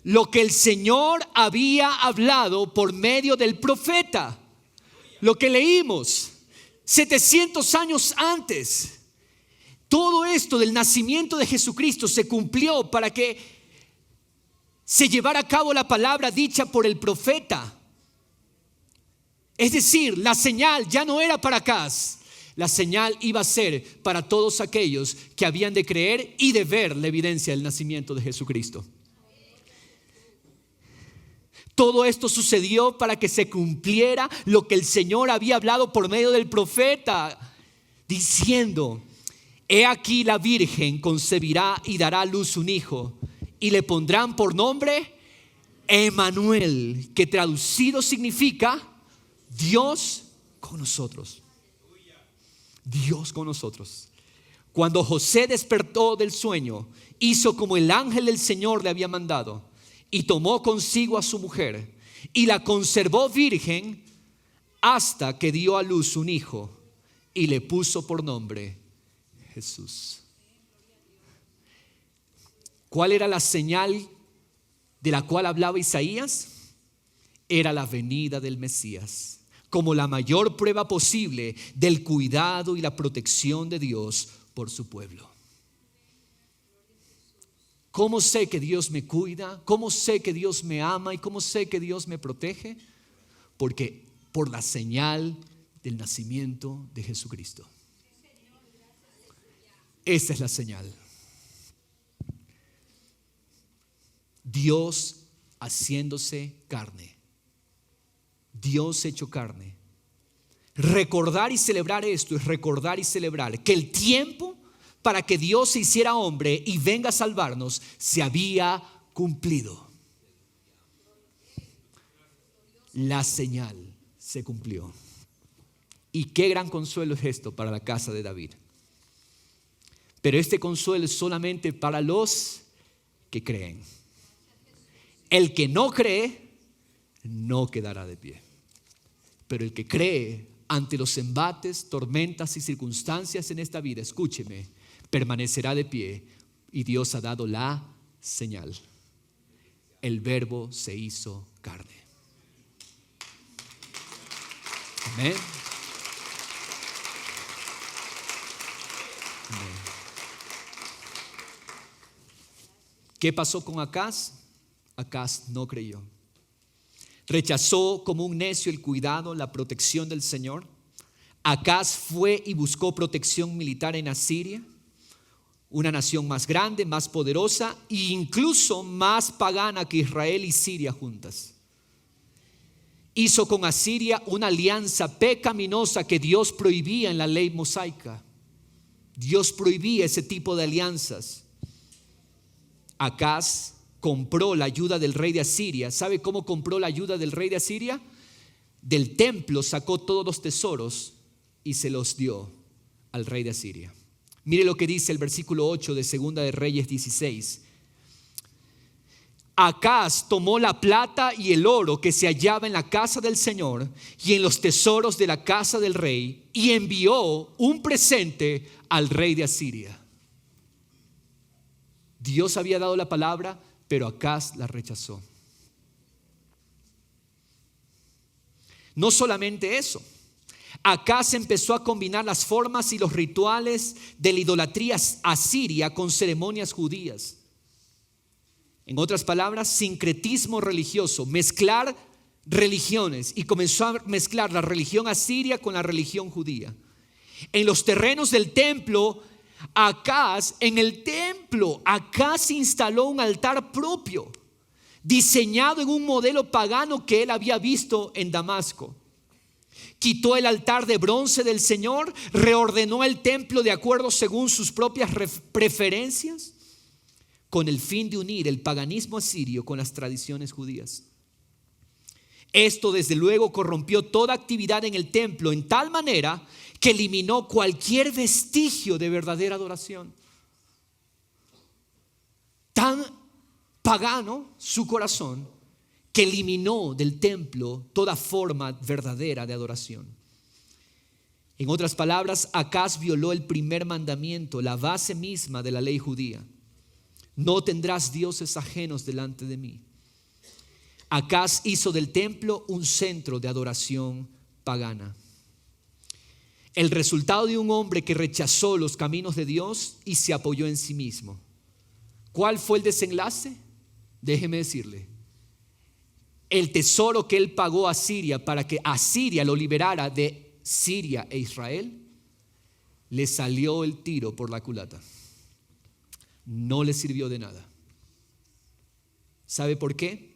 lo que el Señor había hablado por medio del profeta. Lo que leímos 700 años antes. Todo esto del nacimiento de Jesucristo se cumplió para que se llevara a cabo la palabra dicha por el profeta. Es decir, la señal ya no era para Acaz. La señal iba a ser para todos aquellos que habían de creer y de ver la evidencia del nacimiento de Jesucristo. Todo esto sucedió para que se cumpliera lo que el Señor había hablado por medio del profeta, diciendo, he aquí la virgen concebirá y dará a luz un hijo, y le pondrán por nombre Emmanuel, que traducido significa Dios con nosotros. Dios con nosotros. Cuando José despertó del sueño, hizo como el ángel del Señor le había mandado y tomó consigo a su mujer y la conservó virgen hasta que dio a luz un hijo y le puso por nombre Jesús. ¿Cuál era la señal de la cual hablaba Isaías? Era la venida del Mesías, como la mayor prueba posible del cuidado y la protección de Dios por su pueblo. ¿Cómo sé que Dios me cuida? ¿Cómo sé que Dios me ama? ¿Y cómo sé que Dios me protege? Porque por la señal del nacimiento de Jesucristo. Esa es la señal. Dios haciéndose carne. Dios hecho carne. Recordar y celebrar esto es recordar y celebrar que el tiempo para que Dios se hiciera hombre y venga a salvarnos se había cumplido. La señal se cumplió. Y qué gran consuelo es esto para la casa de David. Pero este consuelo es solamente para los que creen. El que no cree no quedará de pie. Pero el que cree ante los embates, tormentas y circunstancias en esta vida, escúcheme, permanecerá de pie. Y Dios ha dado la señal. El Verbo se hizo carne. Amén. Amén. ¿Qué pasó con Acaz? Acaz no creyó. Rechazó como un necio el cuidado, la protección del Señor. Acaz fue y buscó protección militar en Asiria, una nación más grande, más poderosa e incluso más pagana que Israel y Siria juntas. Hizo con Asiria una alianza pecaminosa que Dios prohibía en la ley mosaica. Dios prohibía ese tipo de alianzas. Acaz compró la ayuda del rey de Asiria. ¿Sabe cómo compró la ayuda del rey de Asiria? Del templo sacó todos los tesoros y se los dio al rey de Asiria. Mire lo que dice el versículo 8 de Segunda de Reyes 16. Acaz tomó la plata y el oro que se hallaba en la casa del Señor y en los tesoros de la casa del rey y envió un presente al rey de Asiria. Dios había dado la palabra, pero Acaz la rechazó. No solamente eso, Acaz empezó a combinar las formas y los rituales de la idolatría asiria con ceremonias judías. En otras palabras, sincretismo religioso, mezclar religiones, y comenzó a mezclar la religión asiria con la religión judía. En los terrenos del templo, Acaz instaló un altar propio, diseñado en un modelo pagano que él había visto en Damasco. Quitó el altar de bronce del Señor, reordenó el templo de acuerdo según sus propias preferencias, con el fin de unir el paganismo asirio con las tradiciones judías. Esto desde luego corrompió toda actividad en el templo en tal manera que eliminó cualquier vestigio de verdadera adoración. Tan pagano su corazón que eliminó del templo toda forma verdadera de adoración. En otras palabras, Acaz violó el primer mandamiento, la base misma de la ley judía. No tendrás dioses ajenos delante de mí. Acaz hizo del templo un centro de adoración pagana. El resultado de un hombre que rechazó los caminos de Dios y se apoyó en sí mismo. ¿Cuál fue el desenlace? Déjeme decirle. El tesoro que él pagó a Siria para que Asiria lo liberara de Siria e Israel, le salió el tiro por la culata. No le sirvió de nada. ¿Sabe por qué?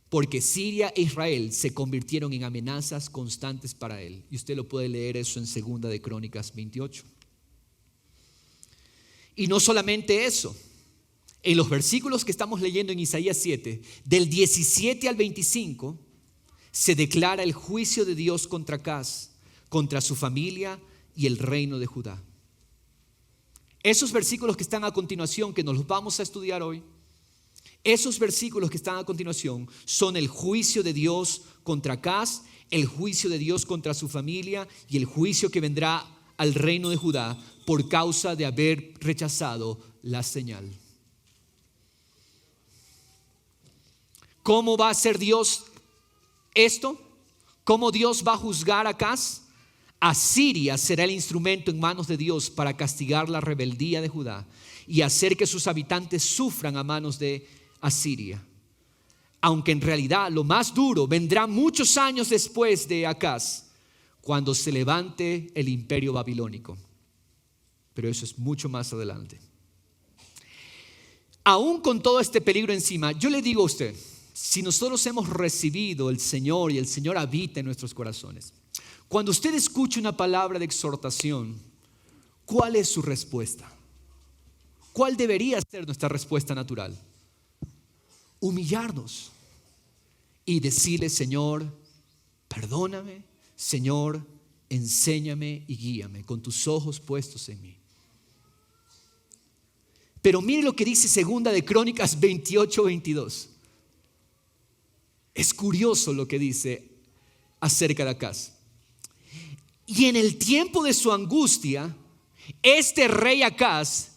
Porque Siria e Israel se convirtieron en amenazas constantes para él. Y usted lo puede leer eso en 2 de Crónicas 28. Y no solamente eso. En los versículos que estamos leyendo en Isaías 7, del 17 al 25, se declara el juicio de Dios contra Acaz, contra su familia y el reino de Judá. Esos versículos que están a continuación, que nos los vamos a estudiar hoy, esos versículos que están a continuación son el juicio de Dios contra Acaz, el juicio de Dios contra su familia y el juicio que vendrá al reino de Judá por causa de haber rechazado la señal. ¿Cómo va a hacer Dios esto? ¿Cómo Dios va a juzgar a Acaz? Asiria será el instrumento en manos de Dios para castigar la rebeldía de Judá y hacer que sus habitantes sufran a manos de Asiria. Aunque en realidad lo más duro vendrá muchos años después de Acaz, cuando se levante el imperio babilónico. Pero eso es mucho más adelante. Aún con todo este peligro encima, yo le digo a usted, si nosotros hemos recibido el Señor y el Señor habita en nuestros corazones, cuando usted escucha una palabra de exhortación, ¿cuál es su respuesta? ¿Cuál debería ser nuestra respuesta natural? Humillarnos y decirle: Señor, Perdóname, Señor, enséñame y guíame con tus ojos puestos en mí. Pero mire lo que dice Segunda de Crónicas 28-22. Es curioso lo que dice acerca de Acaz. Y en el tiempo de su angustia, este rey Acaz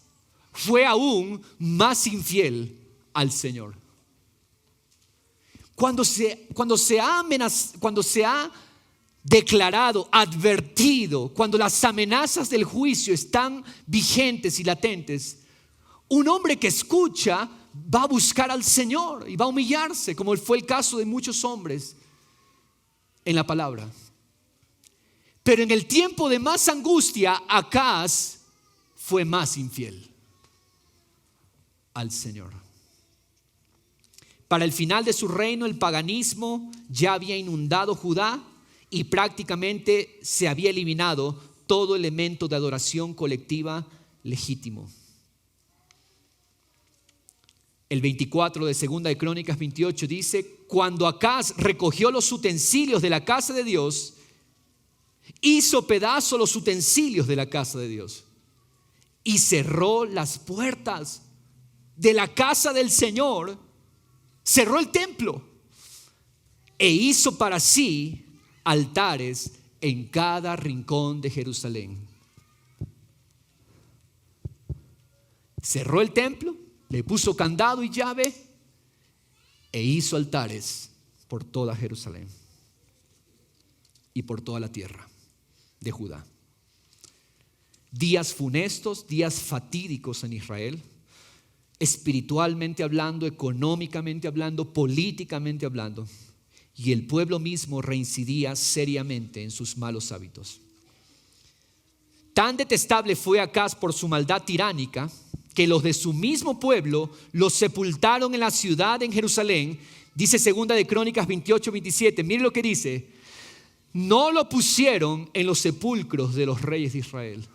fue aún más infiel al Señor. Cuando se ha declarado, advertido, cuando las amenazas del juicio están vigentes y latentes, un hombre que escucha va a buscar al Señor y va a humillarse, como fue el caso de muchos hombres en la palabra. Pero en el tiempo de más angustia, Acaz fue más infiel al Señor. Para el final de su reino, el paganismo ya había inundado Judá y prácticamente se había eliminado todo elemento de adoración colectiva legítimo. El 24 de Segunda de Crónicas 28 dice: cuando Acaz recogió los utensilios de la casa de Dios, hizo pedazo los utensilios de la casa de Dios y cerró las puertas de la casa del Señor, cerró el templo e hizo para sí altares en cada rincón de Jerusalén. Cerró el templo, le puso candado y llave e hizo altares por toda Jerusalén y por toda la tierra de Judá. Días funestos, días fatídicos en Israel, espiritualmente hablando, económicamente hablando, políticamente hablando, y el pueblo mismo reincidía seriamente en sus malos hábitos. Tan detestable fue Acaz por su maldad tiránica que los de su mismo pueblo los sepultaron en la ciudad en Jerusalén. Dice Segunda de Crónicas 28-27, mire lo que dice: no lo pusieron en los sepulcros de los reyes de Israel.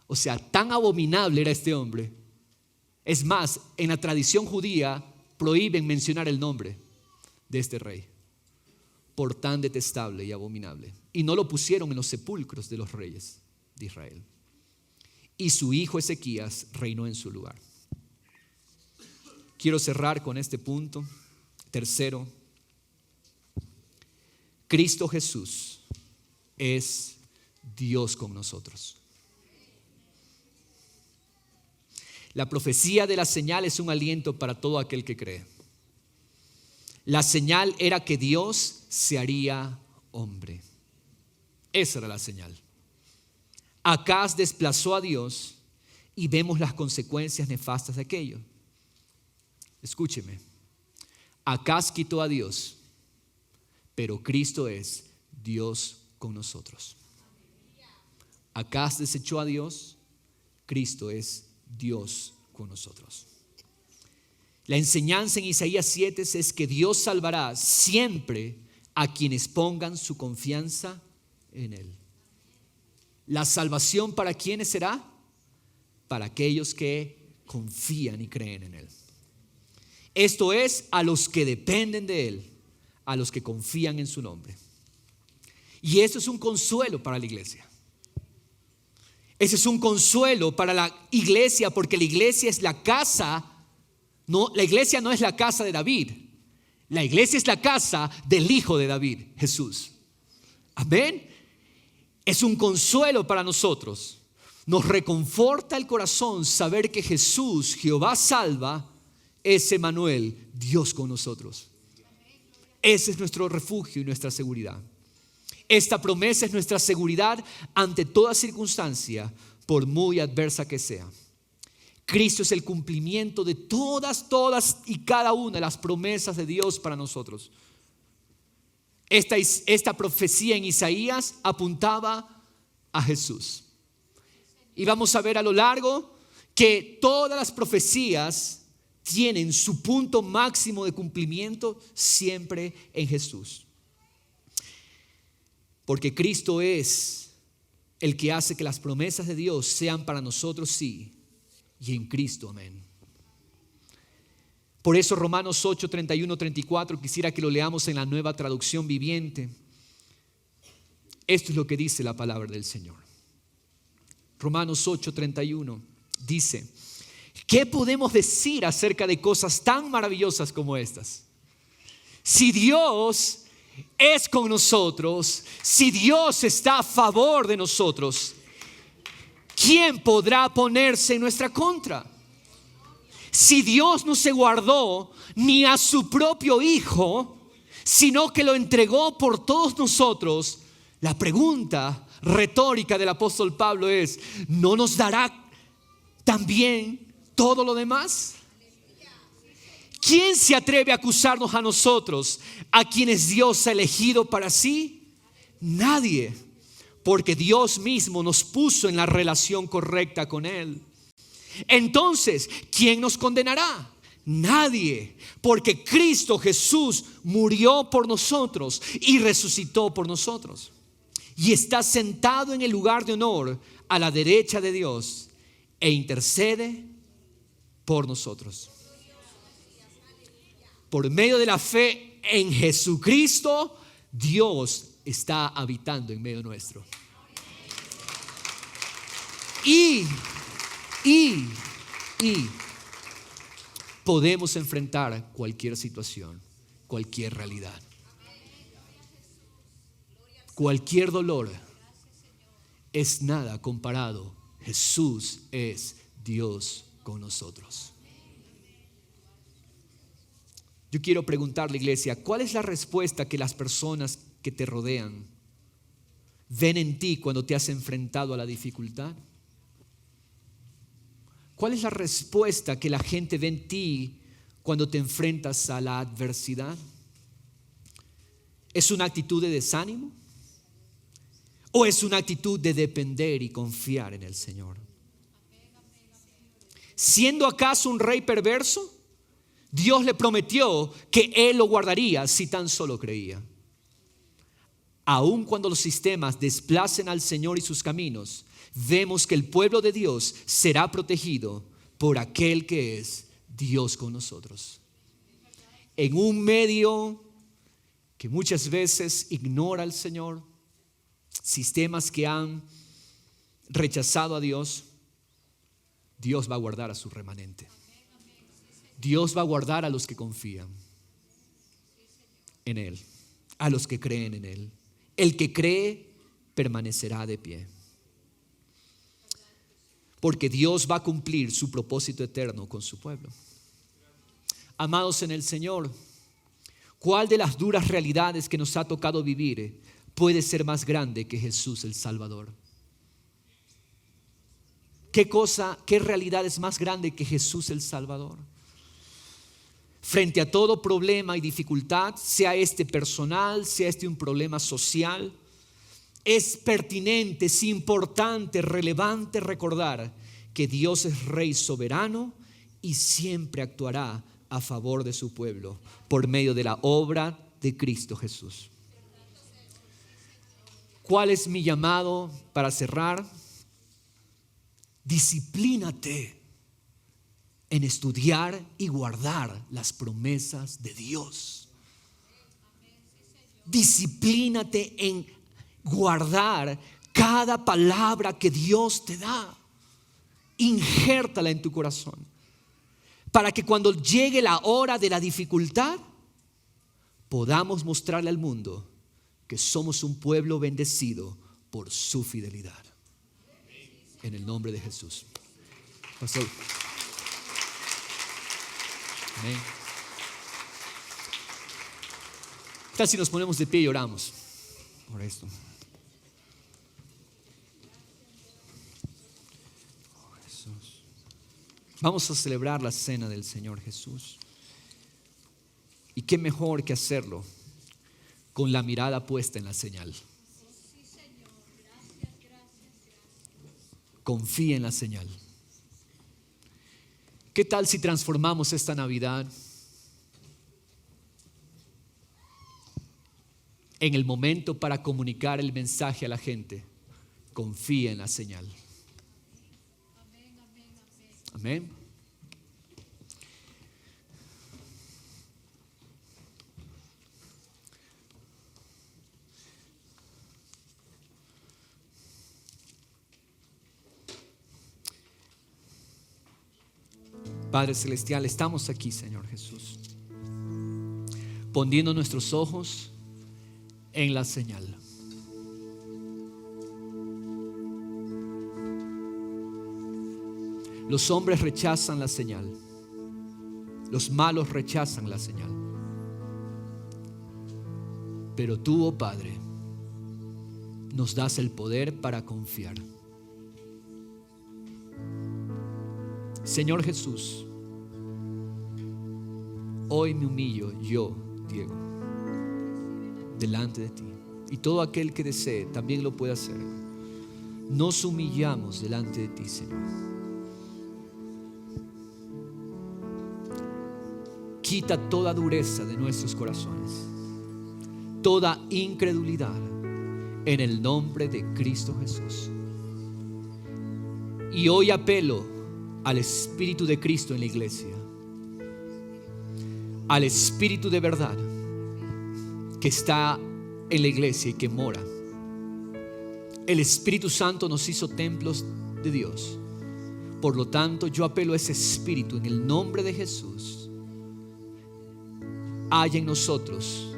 O sea, tan abominable era este hombre. Es más, en la tradición judía prohíben mencionar el nombre de este rey por tan detestable y abominable. Y no lo pusieron en los sepulcros de los reyes de Israel. Y su hijo Ezequías reinó en su lugar. Quiero cerrar con este punto. Tercero, Cristo Jesús es Dios con nosotros. La profecía de la señal es un aliento para todo aquel que cree. La señal era que Dios se haría hombre. Esa era la señal. Acaz desplazó a Dios y vemos las consecuencias nefastas de aquello. Escúcheme. Acaz quitó a Dios, pero Cristo es Dios con nosotros. Acaz desechó a Dios, Cristo es Dios con nosotros. La enseñanza en Isaías 7 es que Dios salvará siempre a quienes pongan su confianza en Él. ¿La salvación para quiénes será? Para aquellos que confían y creen en Él. Esto es, a los que dependen de Él, a los que confían en su nombre. Y eso es un consuelo para la iglesia. Ese es un consuelo para la iglesia, porque la iglesia es la casa. No, la iglesia no es la casa de David. La iglesia es la casa del Hijo de David, Jesús. Amén. Es un consuelo para nosotros. Nos reconforta el corazón saber que Jesús, Jehová salva, es Emmanuel, Dios con nosotros. Ese es nuestro refugio y nuestra seguridad. Esta promesa es nuestra seguridad ante toda circunstancia, por muy adversa que sea. Cristo es el cumplimiento de todas y cada una de las promesas de Dios para nosotros. Esta profecía en Isaías apuntaba a Jesús. Y vamos a ver a lo largo que todas las profecías tienen su punto máximo de cumplimiento siempre en Jesús. Porque Cristo es el que hace que las promesas de Dios sean para nosotros sí, y en Cristo amén. Por eso Romanos 8, 31, 34, quisiera que lo leamos en la Nueva Traducción Viviente. Esto es lo que dice la palabra del Señor. Romanos 8, 31 dice: ¿qué podemos decir acerca de cosas tan maravillosas como estas? Si Dios es con nosotros, si Dios está a favor de nosotros, ¿quién podrá ponerse en nuestra contra? Si Dios no se guardó ni a su propio Hijo, sino que lo entregó por todos nosotros, la pregunta retórica del apóstol Pablo es: ¿no nos dará también todo lo demás? ¿Quién se atreve a acusarnos a nosotros, a quienes Dios ha elegido para sí? Nadie, porque Dios mismo nos puso en la relación correcta con Él. Entonces, ¿quién nos condenará? Nadie, porque Cristo Jesús murió por nosotros y resucitó por nosotros, y está sentado en el lugar de honor a la derecha de Dios e intercede por nosotros. Por medio de la fe en Jesucristo, Dios está habitando en medio nuestro. Y podemos enfrentar cualquier situación, cualquier realidad, cualquier dolor. Es nada comparado. Jesús es Dios con nosotros. Yo quiero preguntarle, iglesia, ¿cuál es la respuesta que las personas que te rodean ven en ti cuando te has enfrentado a la dificultad? ¿Cuál es la respuesta que la gente ve en ti cuando te enfrentas a la adversidad? ¿Es una actitud de desánimo? ¿O es una actitud de depender y confiar en el Señor? ¿Siendo acaso un rey perverso? Dios le prometió que Él lo guardaría si tan solo creía. Aun cuando los sistemas desplacen al Señor y sus caminos, vemos que el pueblo de Dios será protegido por aquel que es Dios con nosotros. En un medio que muchas veces ignora al Señor, sistemas que han rechazado a Dios, Dios va a guardar a su remanente. Dios va a guardar a los que confían en Él, a los que creen en Él. El que cree permanecerá de pie, porque Dios va a cumplir su propósito eterno con su pueblo. Amados en el Señor, ¿cuál de las duras realidades que nos ha tocado vivir puede ser más grande que Jesús el Salvador? ¿Qué realidad es más grande que Jesús el Salvador? Frente a todo problema y dificultad, sea este personal, sea este un problema social, es pertinente, es importante, relevante recordar que Dios es Rey soberano y siempre actuará a favor de su pueblo por medio de la obra de Cristo Jesús. ¿Cuál es mi llamado para cerrar? Disciplínate en estudiar y guardar las promesas de Dios. Disciplínate en guardar cada palabra que Dios te da. Injértala en tu corazón, para que cuando llegue la hora de la dificultad podamos mostrarle al mundo que somos un pueblo bendecido por su fidelidad. En el nombre de Jesús. Pastor. Amén. ¿Qué tal si nos ponemos de pie y oramos por esto? Oh, Jesús. Vamos a celebrar la cena del Señor Jesús. Y qué mejor que hacerlo con la mirada puesta en la señal. Confía en la señal. ¿Qué tal si transformamos esta Navidad en el momento para comunicar el mensaje a la gente? Confía en la señal. Amén. Padre Celestial, estamos aquí, Señor Jesús, poniendo nuestros ojos en la señal. Los hombres rechazan la señal. Los malos rechazan la señal. Pero tú, oh Padre, nos das el poder para confiar. Señor Jesús, hoy me humillo yo, Diego, delante de ti. Y todo aquel que desee también lo puede hacer. Nos humillamos delante de ti, Señor. Quita toda dureza de nuestros corazones, toda incredulidad, en el nombre de Cristo Jesús. Y hoy apelo al Espíritu de Cristo en la iglesia, al Espíritu de verdad que está en la iglesia y que mora. El Espíritu Santo nos hizo templos de Dios. Por lo tanto, yo apelo a ese Espíritu en el nombre de Jesús. Haya en nosotros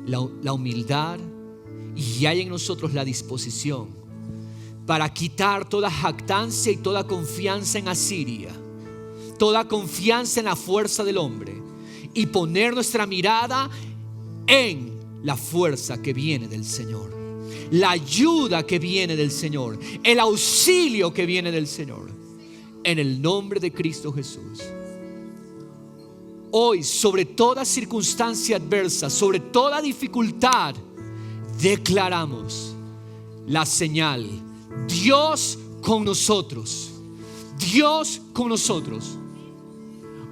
la humildad y haya en nosotros la disposición para quitar toda jactancia y toda confianza en Asiria, toda confianza en la fuerza del hombre, y poner nuestra mirada en la fuerza que viene del Señor, la ayuda que viene del Señor, el auxilio que viene del Señor, en el nombre de Cristo Jesús. Hoy, sobre toda circunstancia adversa, sobre toda dificultad, declaramos la señal: Dios con nosotros, Dios con nosotros.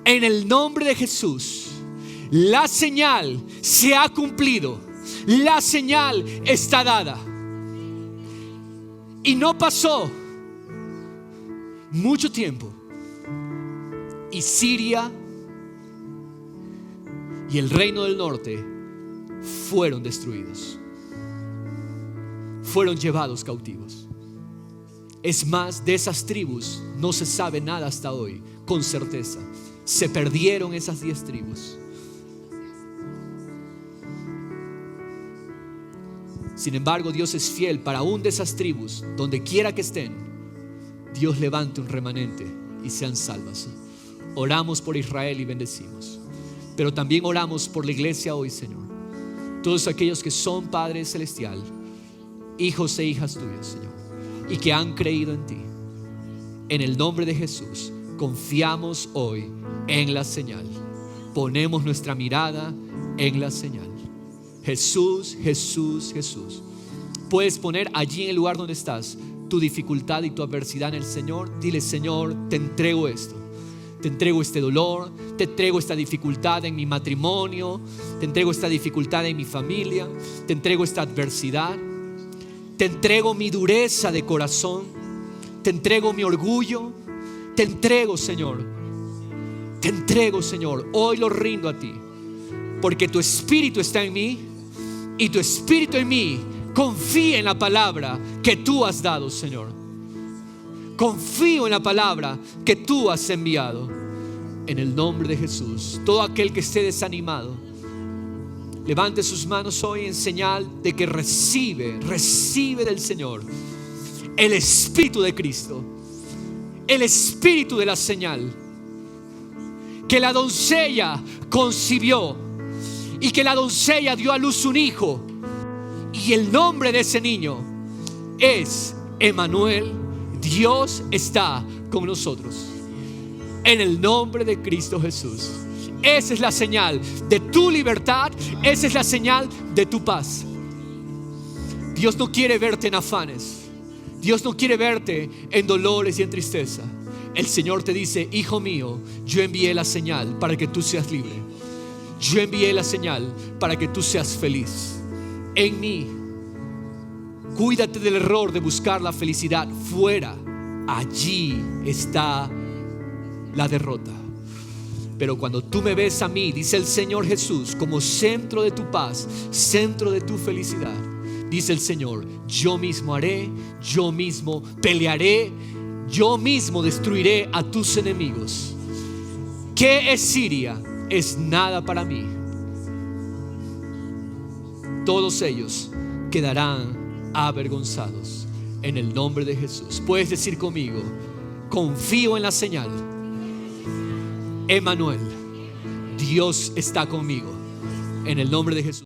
En el nombre de Jesús, la señal se ha cumplido, la señal está dada. Y no pasó mucho tiempo y Siria y el reino del norte fueron destruidos, fueron llevados cautivos. Es más, de esas tribus no se sabe nada hasta hoy con certeza. Se perdieron esas 10 tribus. Sin embargo, Dios es fiel para aún de esas tribus, donde quiera que estén, Dios levante un remanente y sean salvas. Oramos por Israel y bendecimos. Pero también oramos por la iglesia hoy, Señor. Todos aquellos que son Padre Celestial, hijos e hijas tuyos, Señor, y que han creído en ti. En el nombre de Jesús, confiamos hoy en la señal. Ponemos nuestra mirada en la señal. Jesús, Jesús, Jesús. Puedes poner allí en el lugar donde estás tu dificultad y tu adversidad en el Señor. Dile: Señor, te entrego esto. Te entrego este dolor, te entrego esta dificultad en mi matrimonio, te entrego esta dificultad en mi familia, te entrego esta adversidad, te entrego mi dureza de corazón, te entrego mi orgullo, te entrego, Señor, hoy lo rindo a ti, porque tu Espíritu está en mí y tu Espíritu en mí confía en la palabra que tú has dado, Señor. Confío en la palabra que tú has enviado. En el nombre de Jesús, todo aquel que esté desanimado, levante sus manos hoy en señal de que recibe del Señor el Espíritu de Cristo, el Espíritu de la señal, que la doncella concibió y que la doncella dio a luz un hijo, y el nombre de ese niño es Emmanuel. Dios está con nosotros. En el nombre de Cristo Jesús. Esa es la señal de tu libertad. Esa es la señal de tu paz. Dios no quiere verte en afanes. Dios no quiere verte en dolores y en tristeza. El Señor te dice: hijo mío, yo envié la señal para que tú seas libre. Yo envié la señal para que tú seas feliz en mí. Cuídate del error de buscar la felicidad fuera. Allí está la derrota. Pero cuando tú me ves a mí, dice el Señor Jesús, como centro de tu paz, centro de tu felicidad, dice el Señor: yo mismo haré, yo mismo pelearé, yo mismo destruiré a tus enemigos. ¿Qué es Siria? Es nada para mí. Todos ellos quedarán avergonzados en el nombre de Jesús. Puedes decir conmigo: confío en la señal. Emmanuel, Dios está conmigo, en el nombre de Jesús.